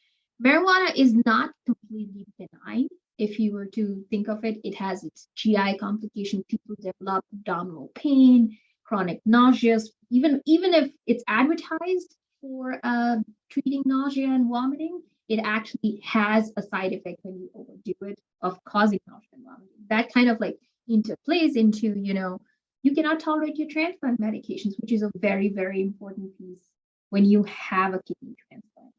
marijuana is not completely benign. If you were to think of it, it has its GI complications. People develop abdominal pain, chronic nausea. Even if it's advertised for treating nausea and vomiting, it actually has a side effect when you overdo it of causing nausea and vomiting. That kind of like interplays into, you know, you cannot tolerate your transplant medications, which is a very, very important piece when you have a kidney transplant.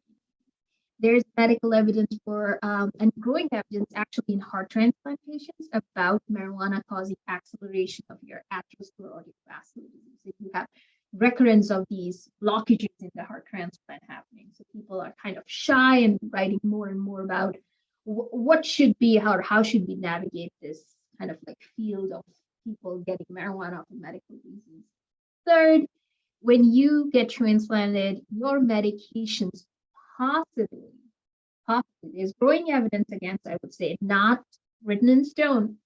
There's medical evidence for, and growing evidence actually in heart transplant patients about marijuana causing acceleration of your atherosclerotic vascular disease. If you have recurrence of these blockages in the heart transplant happening. So people are kind of shy and writing more and more about what should be, how should we navigate this kind of like field of people getting marijuana for medical reasons. Third, when you get transplanted, your medications possibly, there's growing evidence against, I would say, not written in stone,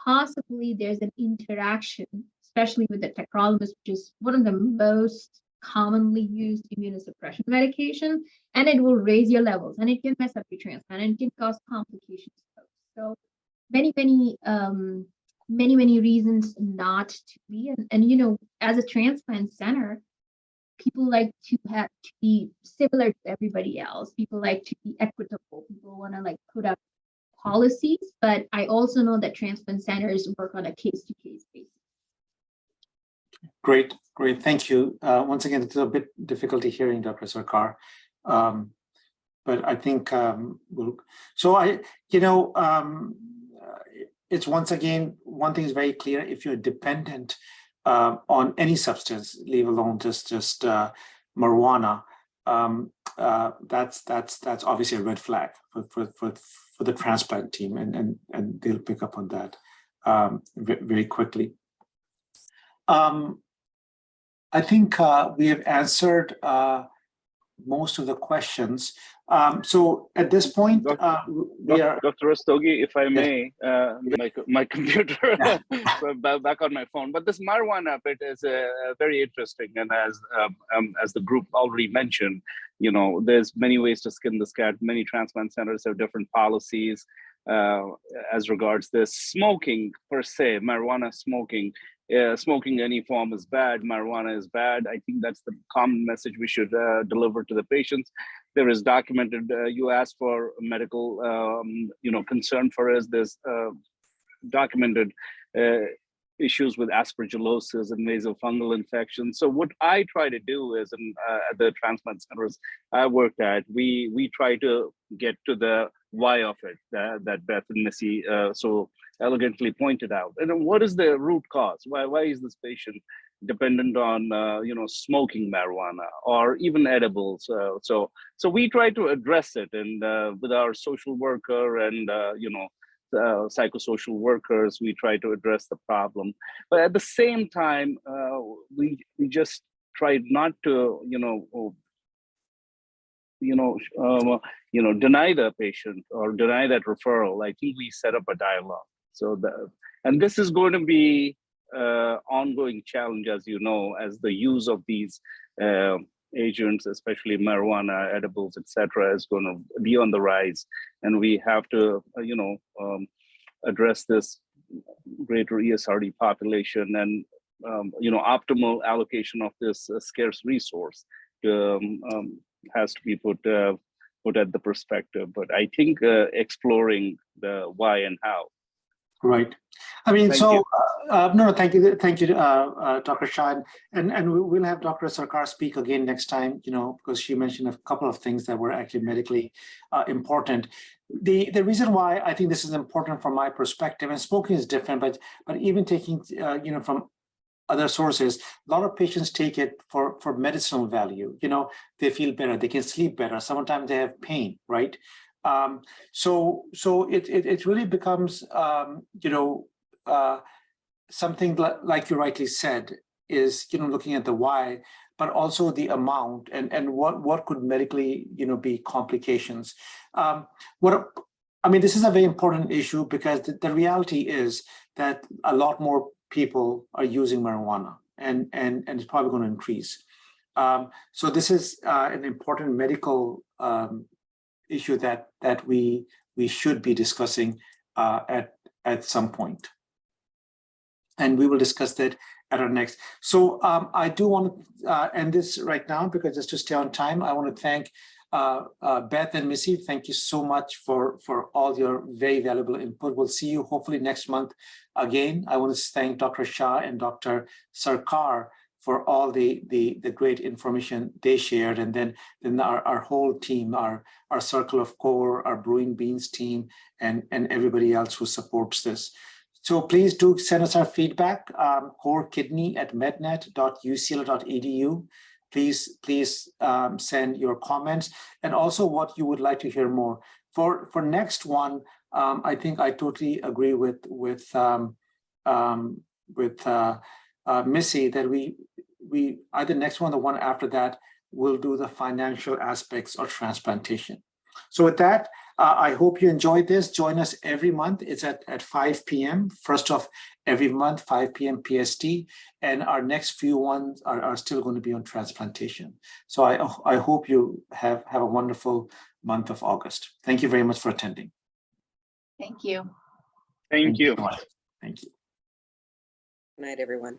possibly there's an interaction, especially with the tacrolimus, which is one of the most commonly used immunosuppression medication, and it will raise your levels, and it can mess up your transplant, and it can cause complications. So many reasons not to be, and you know, as a transplant center, people like to be similar to everybody else. People like to be equitable. People want to like put up policies, but I also know that transplant centers work on a case-to-case basis. Great. Thank you. Once again, it's a bit difficulty hearing Dr. Sarkar, but I think it's once again, one thing is very clear: if you're dependent on any substance, leave alone just marijuana, that's obviously a red flag for the transplant team, and they'll pick up on that very quickly. I think we have answered most of the questions. So at this point, we are. Dr. Rastogi, if I may, my computer back on my phone. But this marijuana bit is very interesting, and as the group already mentioned, you know, there's many ways to skin this cat. Many transplant centers have different policies as regards this. Smoking per se, marijuana smoking. Smoking any form is bad. Marijuana is bad. I think that's the common message we should deliver to the patients. There is documented. You asked for medical, concern for us. There's documented issues with aspergillosis and nasal fungal infections. So what I try to do is, at the transplant centers I worked at, we try to get to the why of it, that Beth and Missy so elegantly pointed out. And what is the root cause? Why is this patient dependent on smoking marijuana or even edibles? So we try to address it, and with our social worker and psychosocial workers, we try to address the problem. But at the same time, we just try not to deny the patient or deny that referral. I think we set up a dialogue. And this is going to be ongoing challenge, as you know, as the use of these agents, especially marijuana, edibles, etc., is going to be on the rise, and we have to, address this greater ESRD population and optimal allocation of this scarce resource. has to be put at the perspective. But I think exploring the why and how. Right. I mean, Thank so you. no, thank you, Dr. Shah, and we'll have Dr. Sarkar speak again next time. Because she mentioned a couple of things that were actually medically important. The reason why I think this is important from my perspective, and smoking is different, but even taking from other sources, a lot of patients take it for medicinal value. They feel better, they can sleep better. Sometimes they have pain, right? So it really becomes something like you rightly said is looking at the why, but also the amount and what could medically be complications. This is a very important issue because the reality is that a lot more people are using marijuana and it's probably going to increase. So this is an important medical issue that we should be discussing at some point. And we will discuss that at our next. So I do want to end this right now because just to stay on time, I want to thank Beth and Missy. Thank you so much for all your very valuable input. We'll see you hopefully next month again. I want to thank Dr. Shah and Dr. Sarkar for all the great information they shared, and then our whole team, our Circle of Core, our Brewing Beans team, and everybody else who supports this. So please do send us our feedback, corekidney@mednet.ucla.edu. Please send your comments and also what you would like to hear more. For next one, I think I totally agree with Missy that we either next one or the one after that will do the financial aspects of transplantation. So with that, I hope you enjoyed this. Join us every month. It's at 5 p.m. First of every month, 5 p.m. PST. And our next few ones are still going to be on transplantation. So I hope you have a wonderful month of August. Thank you very much for attending. Thank you. Thank you. Thank you. Good night, everyone.